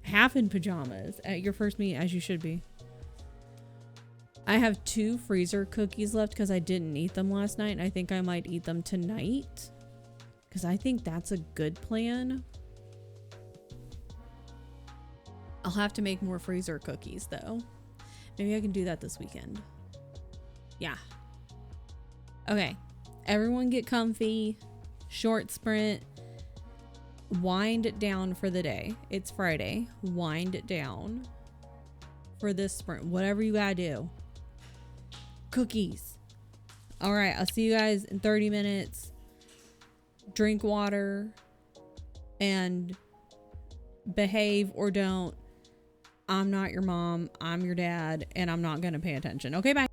Half in pajamas at your first meet, as you should be. I have 2 freezer cookies left because I didn't eat them last night. And I think I might eat them tonight because I think that's a good plan. I'll have to make more freezer cookies though. Maybe I can do that this weekend. Yeah. Okay. Everyone get comfy. Short sprint. Wind it down for the day. It's Friday. Wind it down for this sprint. Whatever you gotta do. Cookies. All right. I'll see you guys in 30 minutes. Drink water and behave or don't. I'm not your mom. I'm your dad, and I'm not gonna pay attention. Okay, bye.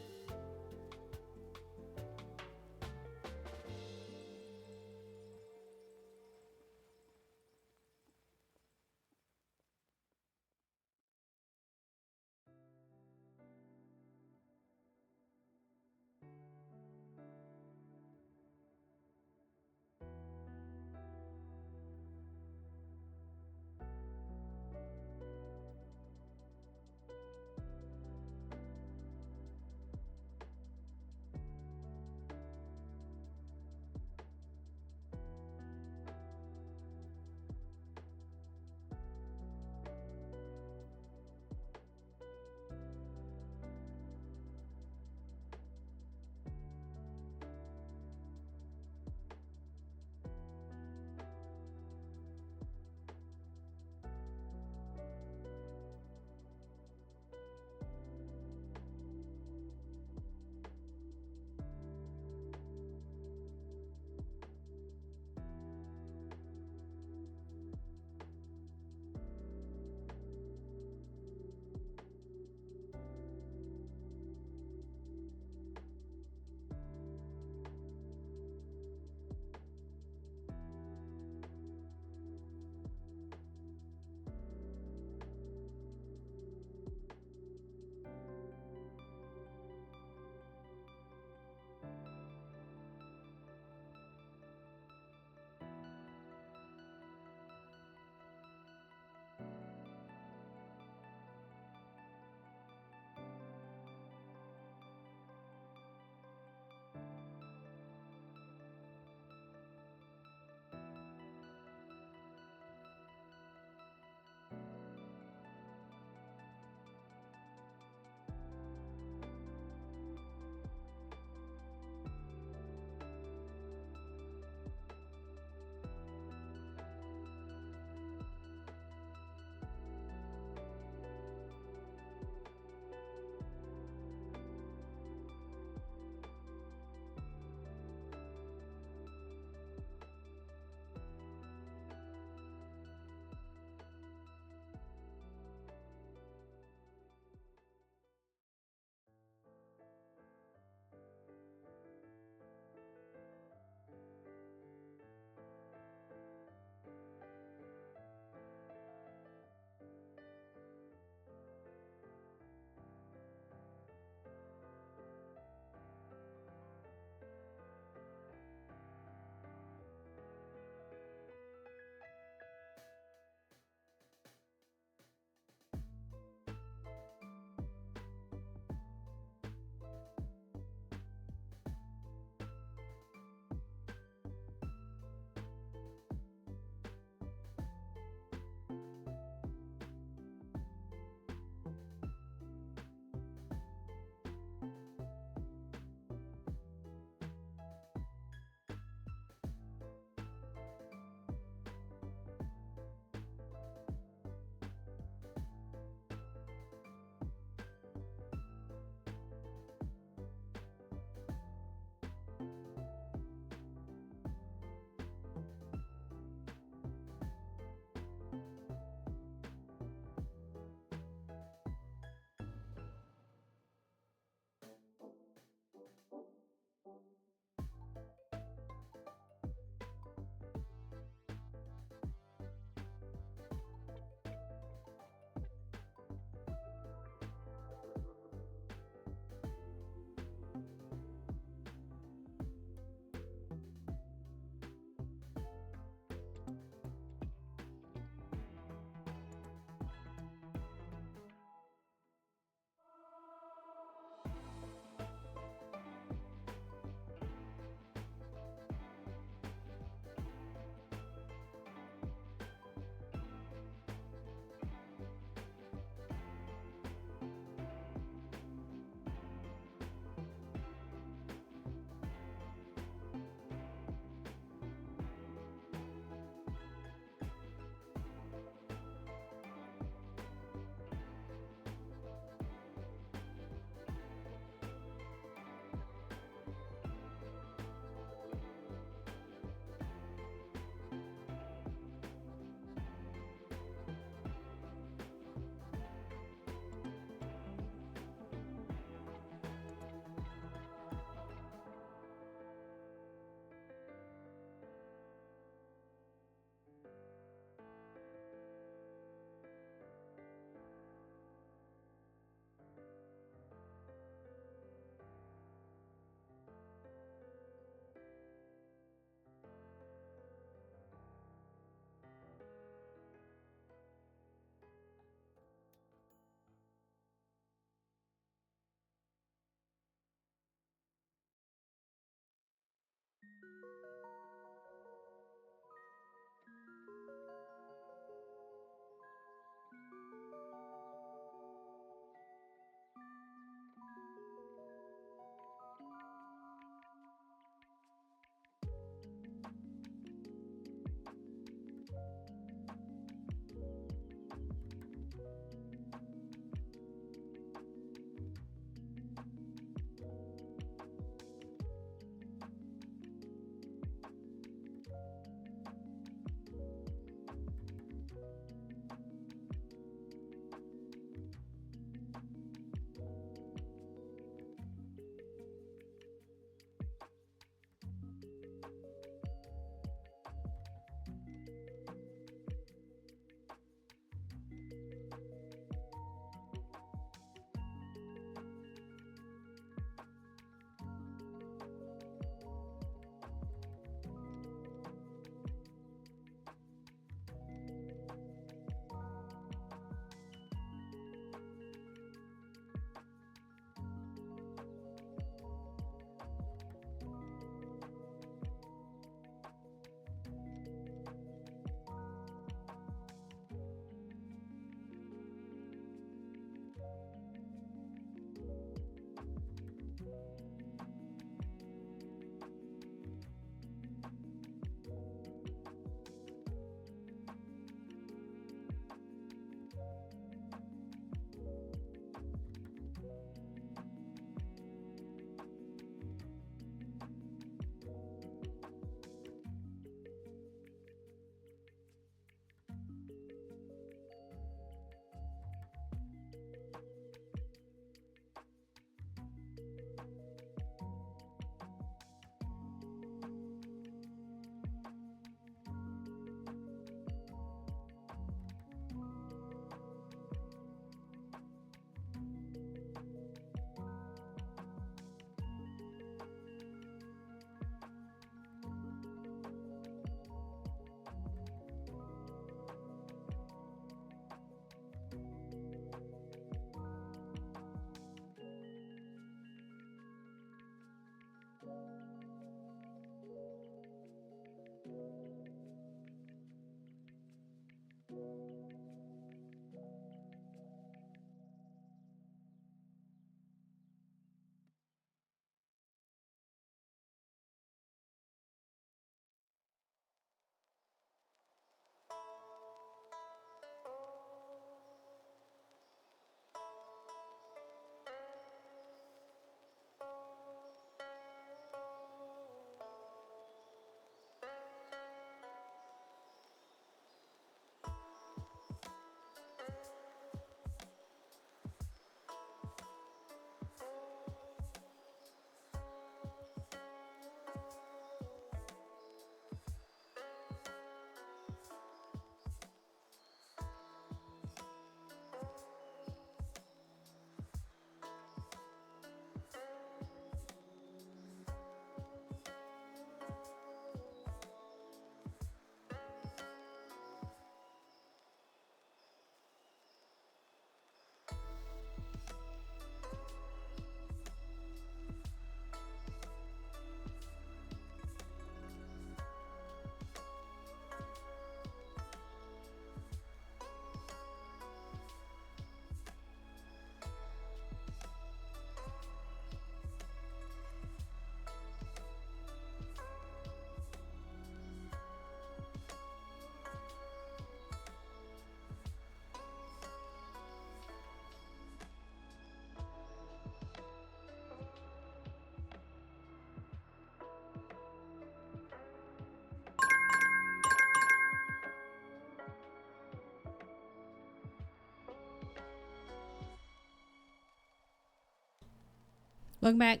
Welcome back.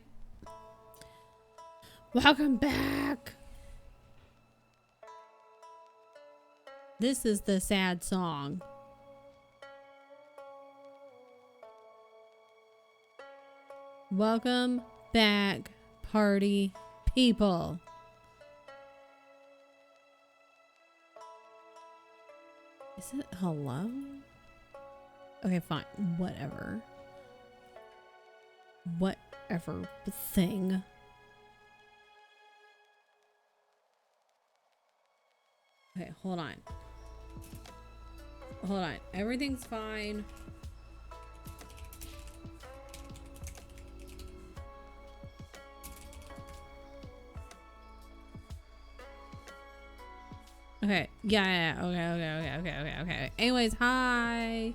Welcome back. This is the sad song. Welcome back, party people. Is it hello? Okay, fine. Whatever. Whatever thing. Okay, hold on. Hold on. Everything's fine. Okay. Yeah. Okay. Anyways, hi.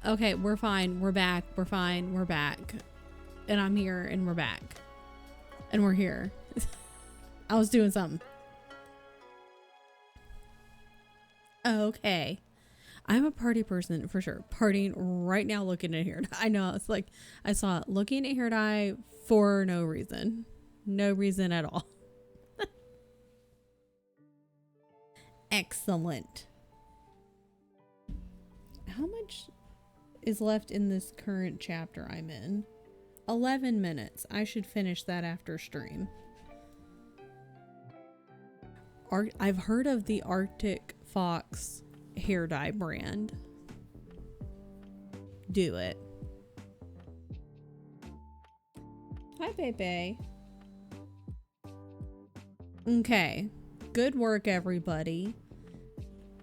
Okay, we're fine. We're back. We're fine. We're back. And I'm here and we're back. And we're here. I was doing something. Okay. I'm a party person for sure. Partying right now looking at hair dye. I know. It's like I saw it looking at hair dye for no reason. No reason at all. Excellent. How much is left in this current chapter I'm in? 11 minutes. I should finish that after stream. I've heard of the Arctic Fox hair dye brand. Do it. Hi, Pepe. Okay. Good work, everybody,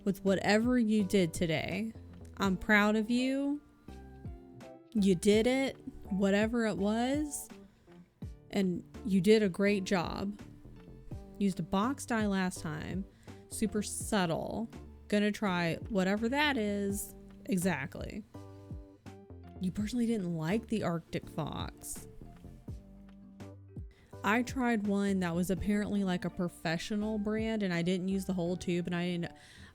with whatever you did today. I'm proud of you. You did it, whatever it was, and you did a great job. Used a box dye last time. Super subtle. Gonna try whatever that is. Exactly. You personally didn't like the Arctic Fox. I tried one that was apparently like a professional brand, and I didn't use the whole tube, and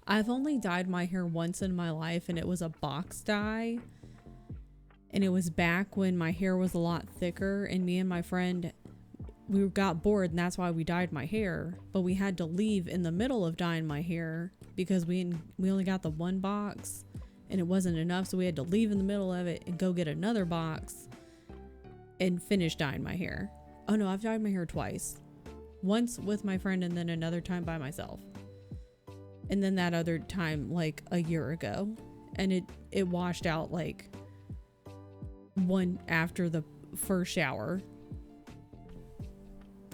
I've only dyed my hair once in my life, and it was a box dye, and it was back when my hair was a lot thicker, and me and my friend, we got bored, and that's why we dyed my hair, but we had to leave in the middle of dyeing my hair because we only got the one box and it wasn't enough, so we had to leave in the middle of it and go get another box and finish dyeing my hair. Oh no, I've dyed my hair twice. Once with my friend and then another time by myself. And then that other time like a year ago. And it washed out like one after the first shower.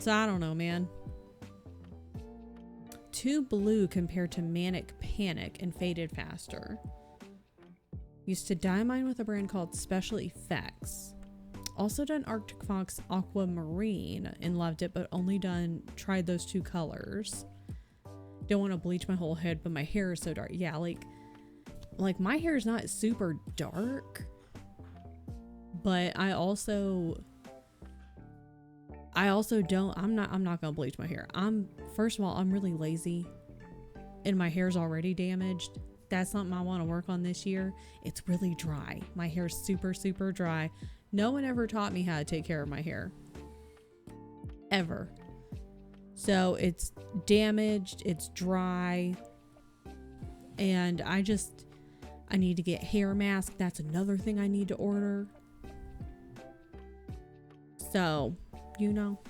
So I don't know, man. Too blue compared to Manic Panic and faded faster. Used to dye mine with a brand called Special Effects. Also done Arctic Fox Aquamarine and loved it, but only tried those two colors. Don't want to bleach my whole head, but my hair is so dark. Yeah, like my hair is not super dark, but I'm not gonna bleach my hair. First of all, I'm really lazy and my hair's already damaged. That's something I want to work on this year. It's really dry. My hair's super, super dry. No one ever taught me how to take care of my hair. Ever. So it's damaged, it's dry, and I need to get hair mask. That's another thing I need to order. So, you know,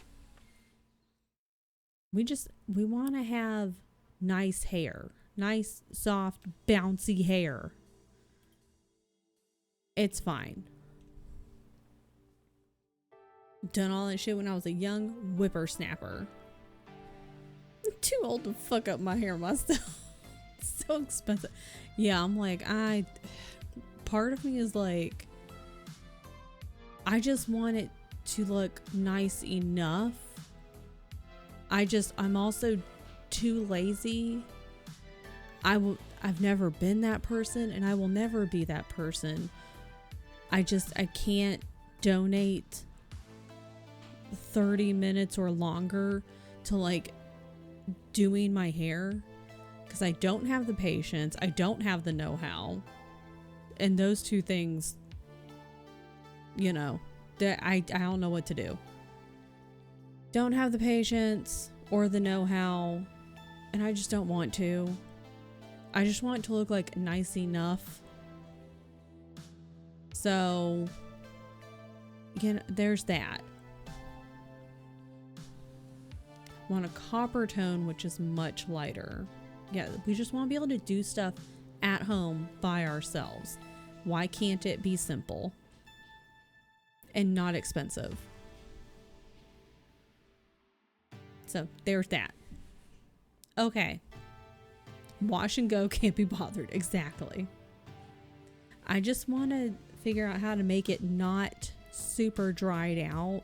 we want to have nice hair. Nice, soft, bouncy hair. It's fine. Done all that shit when I was a young whippersnapper. I'm too old to fuck up my hair myself. It's so expensive. Yeah, I'm like, part of me is like, I just want it to look nice enough. I'm also too lazy. I've never been that person, and I will never be that person. I can't donate 30 minutes or longer to like doing my hair because I don't have the patience. I don't have the know-how. And those two things, you know, I don't know what to do. Don't have the patience or the know-how, and I just don't want to. I just want it to look like nice enough. So, again, there's that. Want a copper tone, which is much lighter. Yeah, we just want to be able to do stuff at home by ourselves. Why can't it be simple and not expensive? So there's that. Okay. Wash and go, can't be bothered. Exactly. I just want to figure out how to make it not super dried out.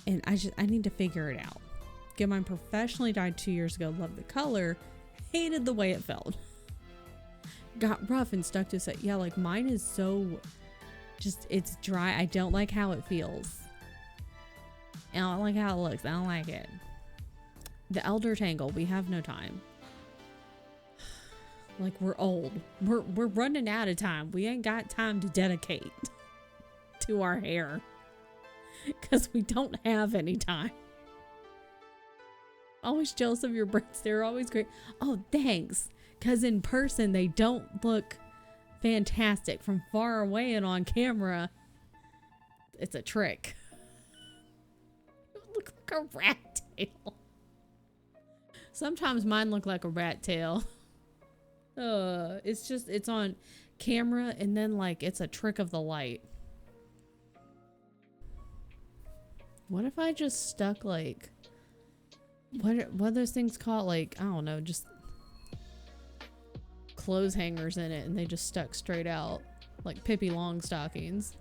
And I need to figure it out. Get mine professionally dyed 2 years ago. Loved the color. Hated the way it felt. Got rough and stuck to set. Yeah, like mine is so just, it's dry. I don't like how it feels. I don't like how it looks. I don't like it. The elder tangle, we have no time. Like we're old. We're running out of time. We ain't got time to dedicate to our hair. Because we don't have any time. Always jealous of your braids. They're always great. Oh, thanks. Because in person, they don't look fantastic. From far away and on camera, it's a trick. Look like a rat tail. Sometimes mine look like a rat tail. It's on camera and then like it's a trick of the light. What if I just stuck like, what are those things called? Like, I don't know, just clothes hangers in it and they just stuck straight out like Pippi Longstockings.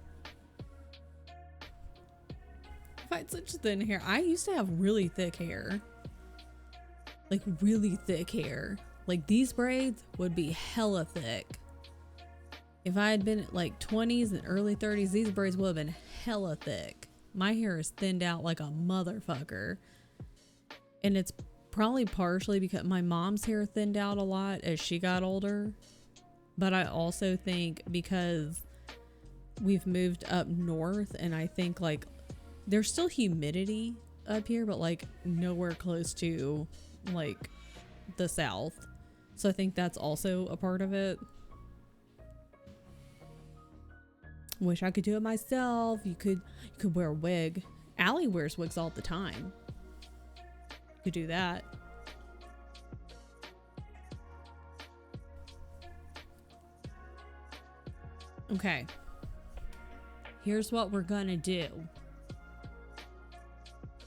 If I had such thin hair, I used to have really thick hair. Like really thick hair. Like these braids would be hella thick. If I had been like 20s and early 30s, these braids would have been hella thick. My hair is thinned out like a motherfucker. And it's probably partially because my mom's hair thinned out a lot as she got older. But I also think because we've moved up north and I think like there's still humidity up here, but like nowhere close to like the south. So I think that's also a part of it. Wish I could do it myself. You could wear a wig. Allie wears wigs all the time. You could do that. Okay. Here's what we're gonna do.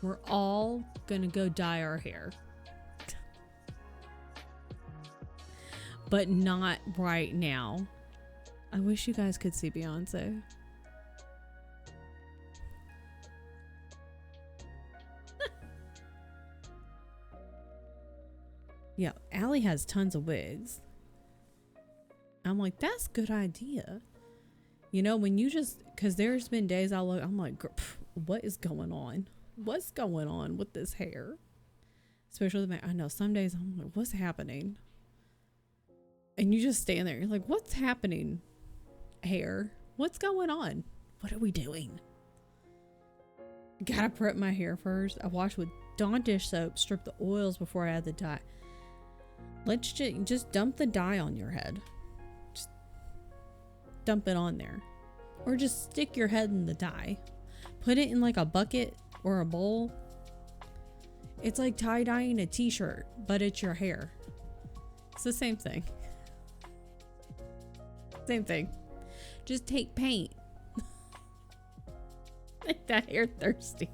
We're all gonna go dye our hair. But not right now. I wish you guys could see Beyonce. Yeah, Allie has tons of wigs. I'm like, that's a good idea. You know, when you just, because there's been days I'm like, what is going on? What's going on with this hair? Especially I know some days I'm like, what's happening? And you just stand there. You're like, what's happening? Hair? What's going on? What are we doing? Gotta prep my hair first. I wash with Dawn dish soap, strip the oils before I add the dye. Let's just dump the dye on your head. Just dump it on there. Or just stick your head in the dye. Put it in like a bucket or a bowl. It's like tie-dyeing a t-shirt, but it's your hair. It's the same thing. Same thing. Just take paint. Make that hair thirsty.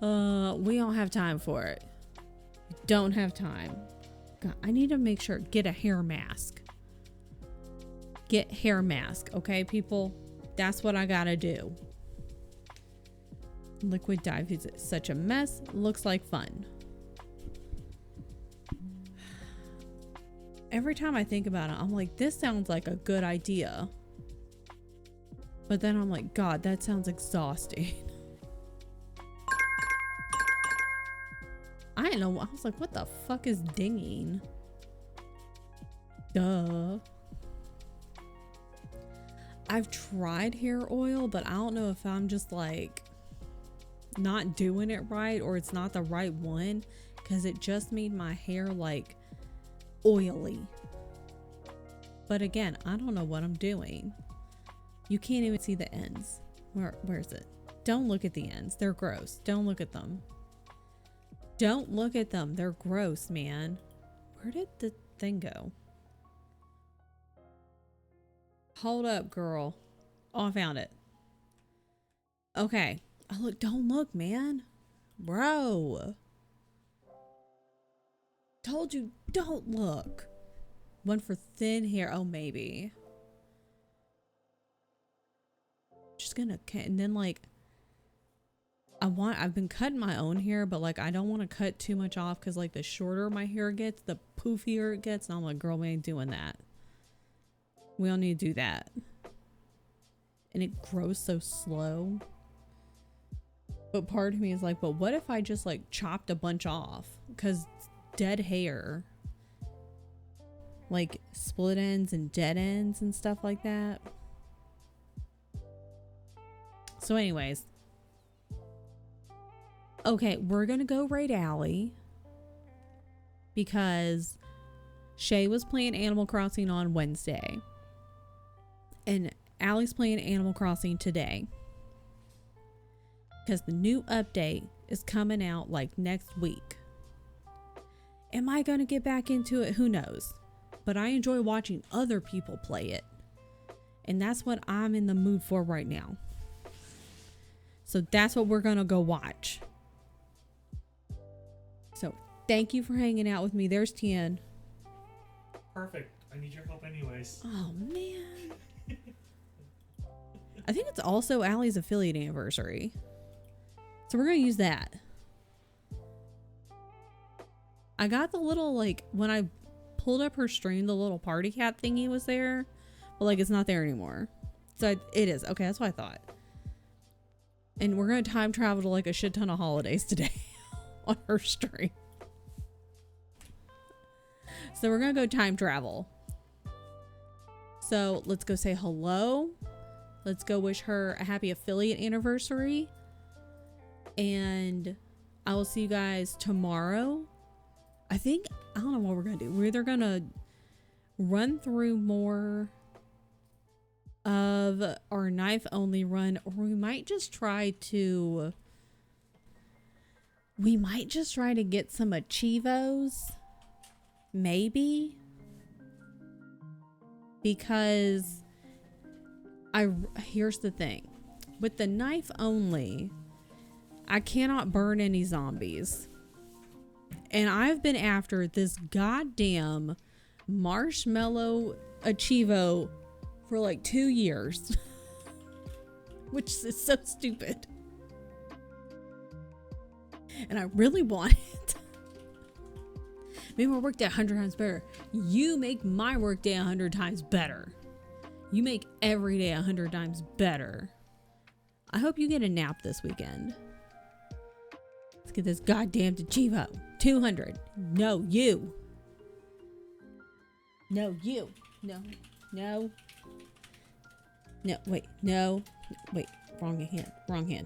We don't have time for it. Don't have time. God, I need to make sure. Get a hair mask. Get hair mask. Okay, people? That's what I gotta do. Liquid dye is such a mess. Looks like fun. Every time I think about it, I'm like, this sounds like a good idea. But then I'm like, God, that sounds exhausting. I didn't know. I was like, what the fuck is dinging? Duh. I've tried hair oil, but I don't know if I'm just like not doing it right or it's not the right one, because it just made my hair like oily. But again, I don't know what I'm doing. You can't even see the ends. Where's it? Don't look at the ends. They're gross. Don't look at them. Don't look at them. They're gross, man. Where did the thing go? Hold up, girl. Oh, I found it. Okay. Oh, look. Don't look, man. Bro. Told you, don't look. One for thin hair. Oh, maybe. Just gonna, and then like, I've been cutting my own hair, but like, I don't want to cut too much off because like the shorter my hair gets, the poofier it gets. And I'm like, girl, we ain't doing that. We don't need to do that. And it grows so slow. But part of me is like, but what if I just like chopped a bunch off? Because dead hair, like split ends and dead ends and stuff like that. So anyways, okay, we're gonna go raid Allie because Shay was playing Animal Crossing on Wednesday and Allie's playing Animal Crossing today because the new update is coming out like next week. Am I gonna get back into it? Who knows? But I enjoy watching other people play it, and that's what I'm in the mood for right now. So that's what we're gonna go watch. So thank you for hanging out with me. There's Tien.
Perfect. I need your help anyways.
Oh man. I think it's also Allie's affiliate anniversary. So we're gonna use that. I got the little, like, when I pulled up her stream, the little party cat thingy was there. But like it's not there anymore. So it is. Okay, that's what I thought. And we're going to time travel to like a shit ton of holidays today on her stream. So we're going to go time travel. So let's go say hello. Let's go wish her a happy affiliate anniversary. And I will see you guys tomorrow. I don't know what we're going to do. We're either going to run through more of our knife only run, or we might just try to get some achievos, maybe, because here's the thing with the knife only, I cannot burn any zombies, and I've been after this goddamn marshmallow achievo for like 2 years, which is so stupid. And I really want it. Make my workday 100 times better. You make my workday 100 times better. You make every day 100 times better. I hope you get a nap this weekend. Let's get this goddamn achievo. 200. No, you. No, you. No. No. No, wait, no, wait, wrong hand,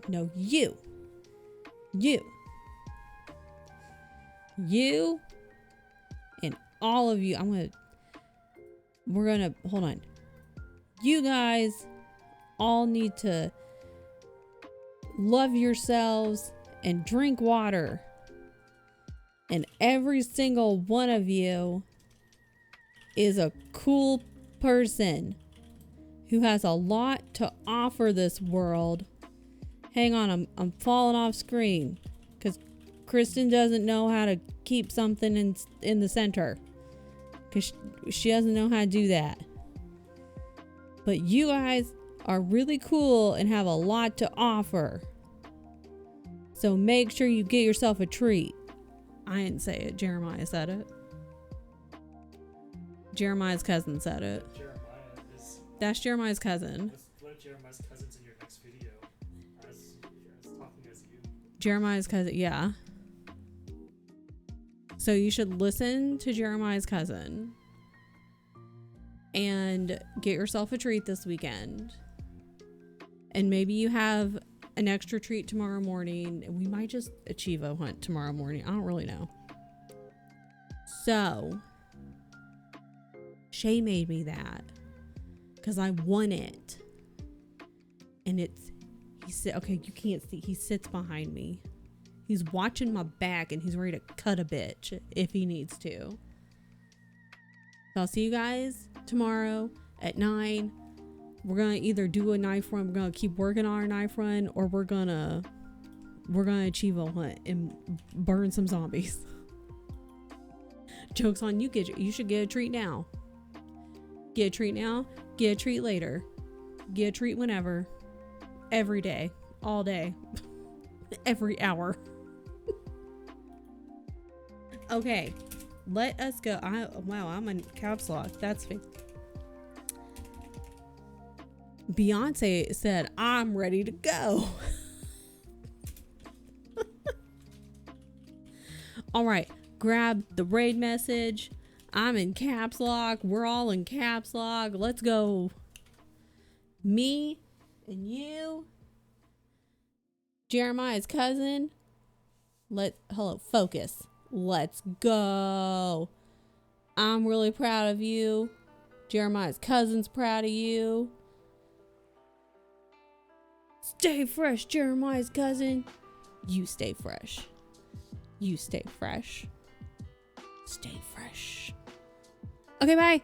no, you, and all of you, hold on, you guys all need to love yourselves and drink water, and every single one of you is a cool person who has a lot to offer this world. Hang on, I'm falling off screen because Kristen doesn't know how to keep something in the center because she doesn't know how to do that. But you guys are really cool and have a lot to offer. So make sure you get yourself a treat. I didn't say it. Jeremiah said it. Jeremiah's cousin said it. That's Jeremiah's cousin.
What if Jeremiah's cousin's in your next video? As talking as you.
Jeremiah's cousin, yeah. So you should listen to Jeremiah's cousin. and get yourself a treat this weekend. And maybe you have an extra treat tomorrow morning. We might just achieve a hunt tomorrow morning. I don't really know. So, Shay made me that because I won it. And he said, okay, you can't see. He sits behind me. He's watching my back and he's ready to cut a bitch if he needs to. So I'll see you guys tomorrow at 9. We're gonna either do a knife run, we're gonna keep working on our knife run, or we're gonna achieve a hunt and burn some zombies. Joke's on you, you should get a treat now. Get a treat now, get a treat later. Get a treat whenever. Every day. All day. Every hour. Okay. Let us go. Wow, I'm in caps lock. That's fake. Beyonce said, I'm ready to go. All right. Grab the raid message. I'm in caps lock. We're all in caps lock. Let's go. Me and you. Jeremiah's cousin. Hello, focus. Let's go. I'm really proud of you. Jeremiah's cousin's proud of you. Stay fresh, Jeremiah's cousin. You stay fresh. You stay fresh. Stay fresh. Okay, bye.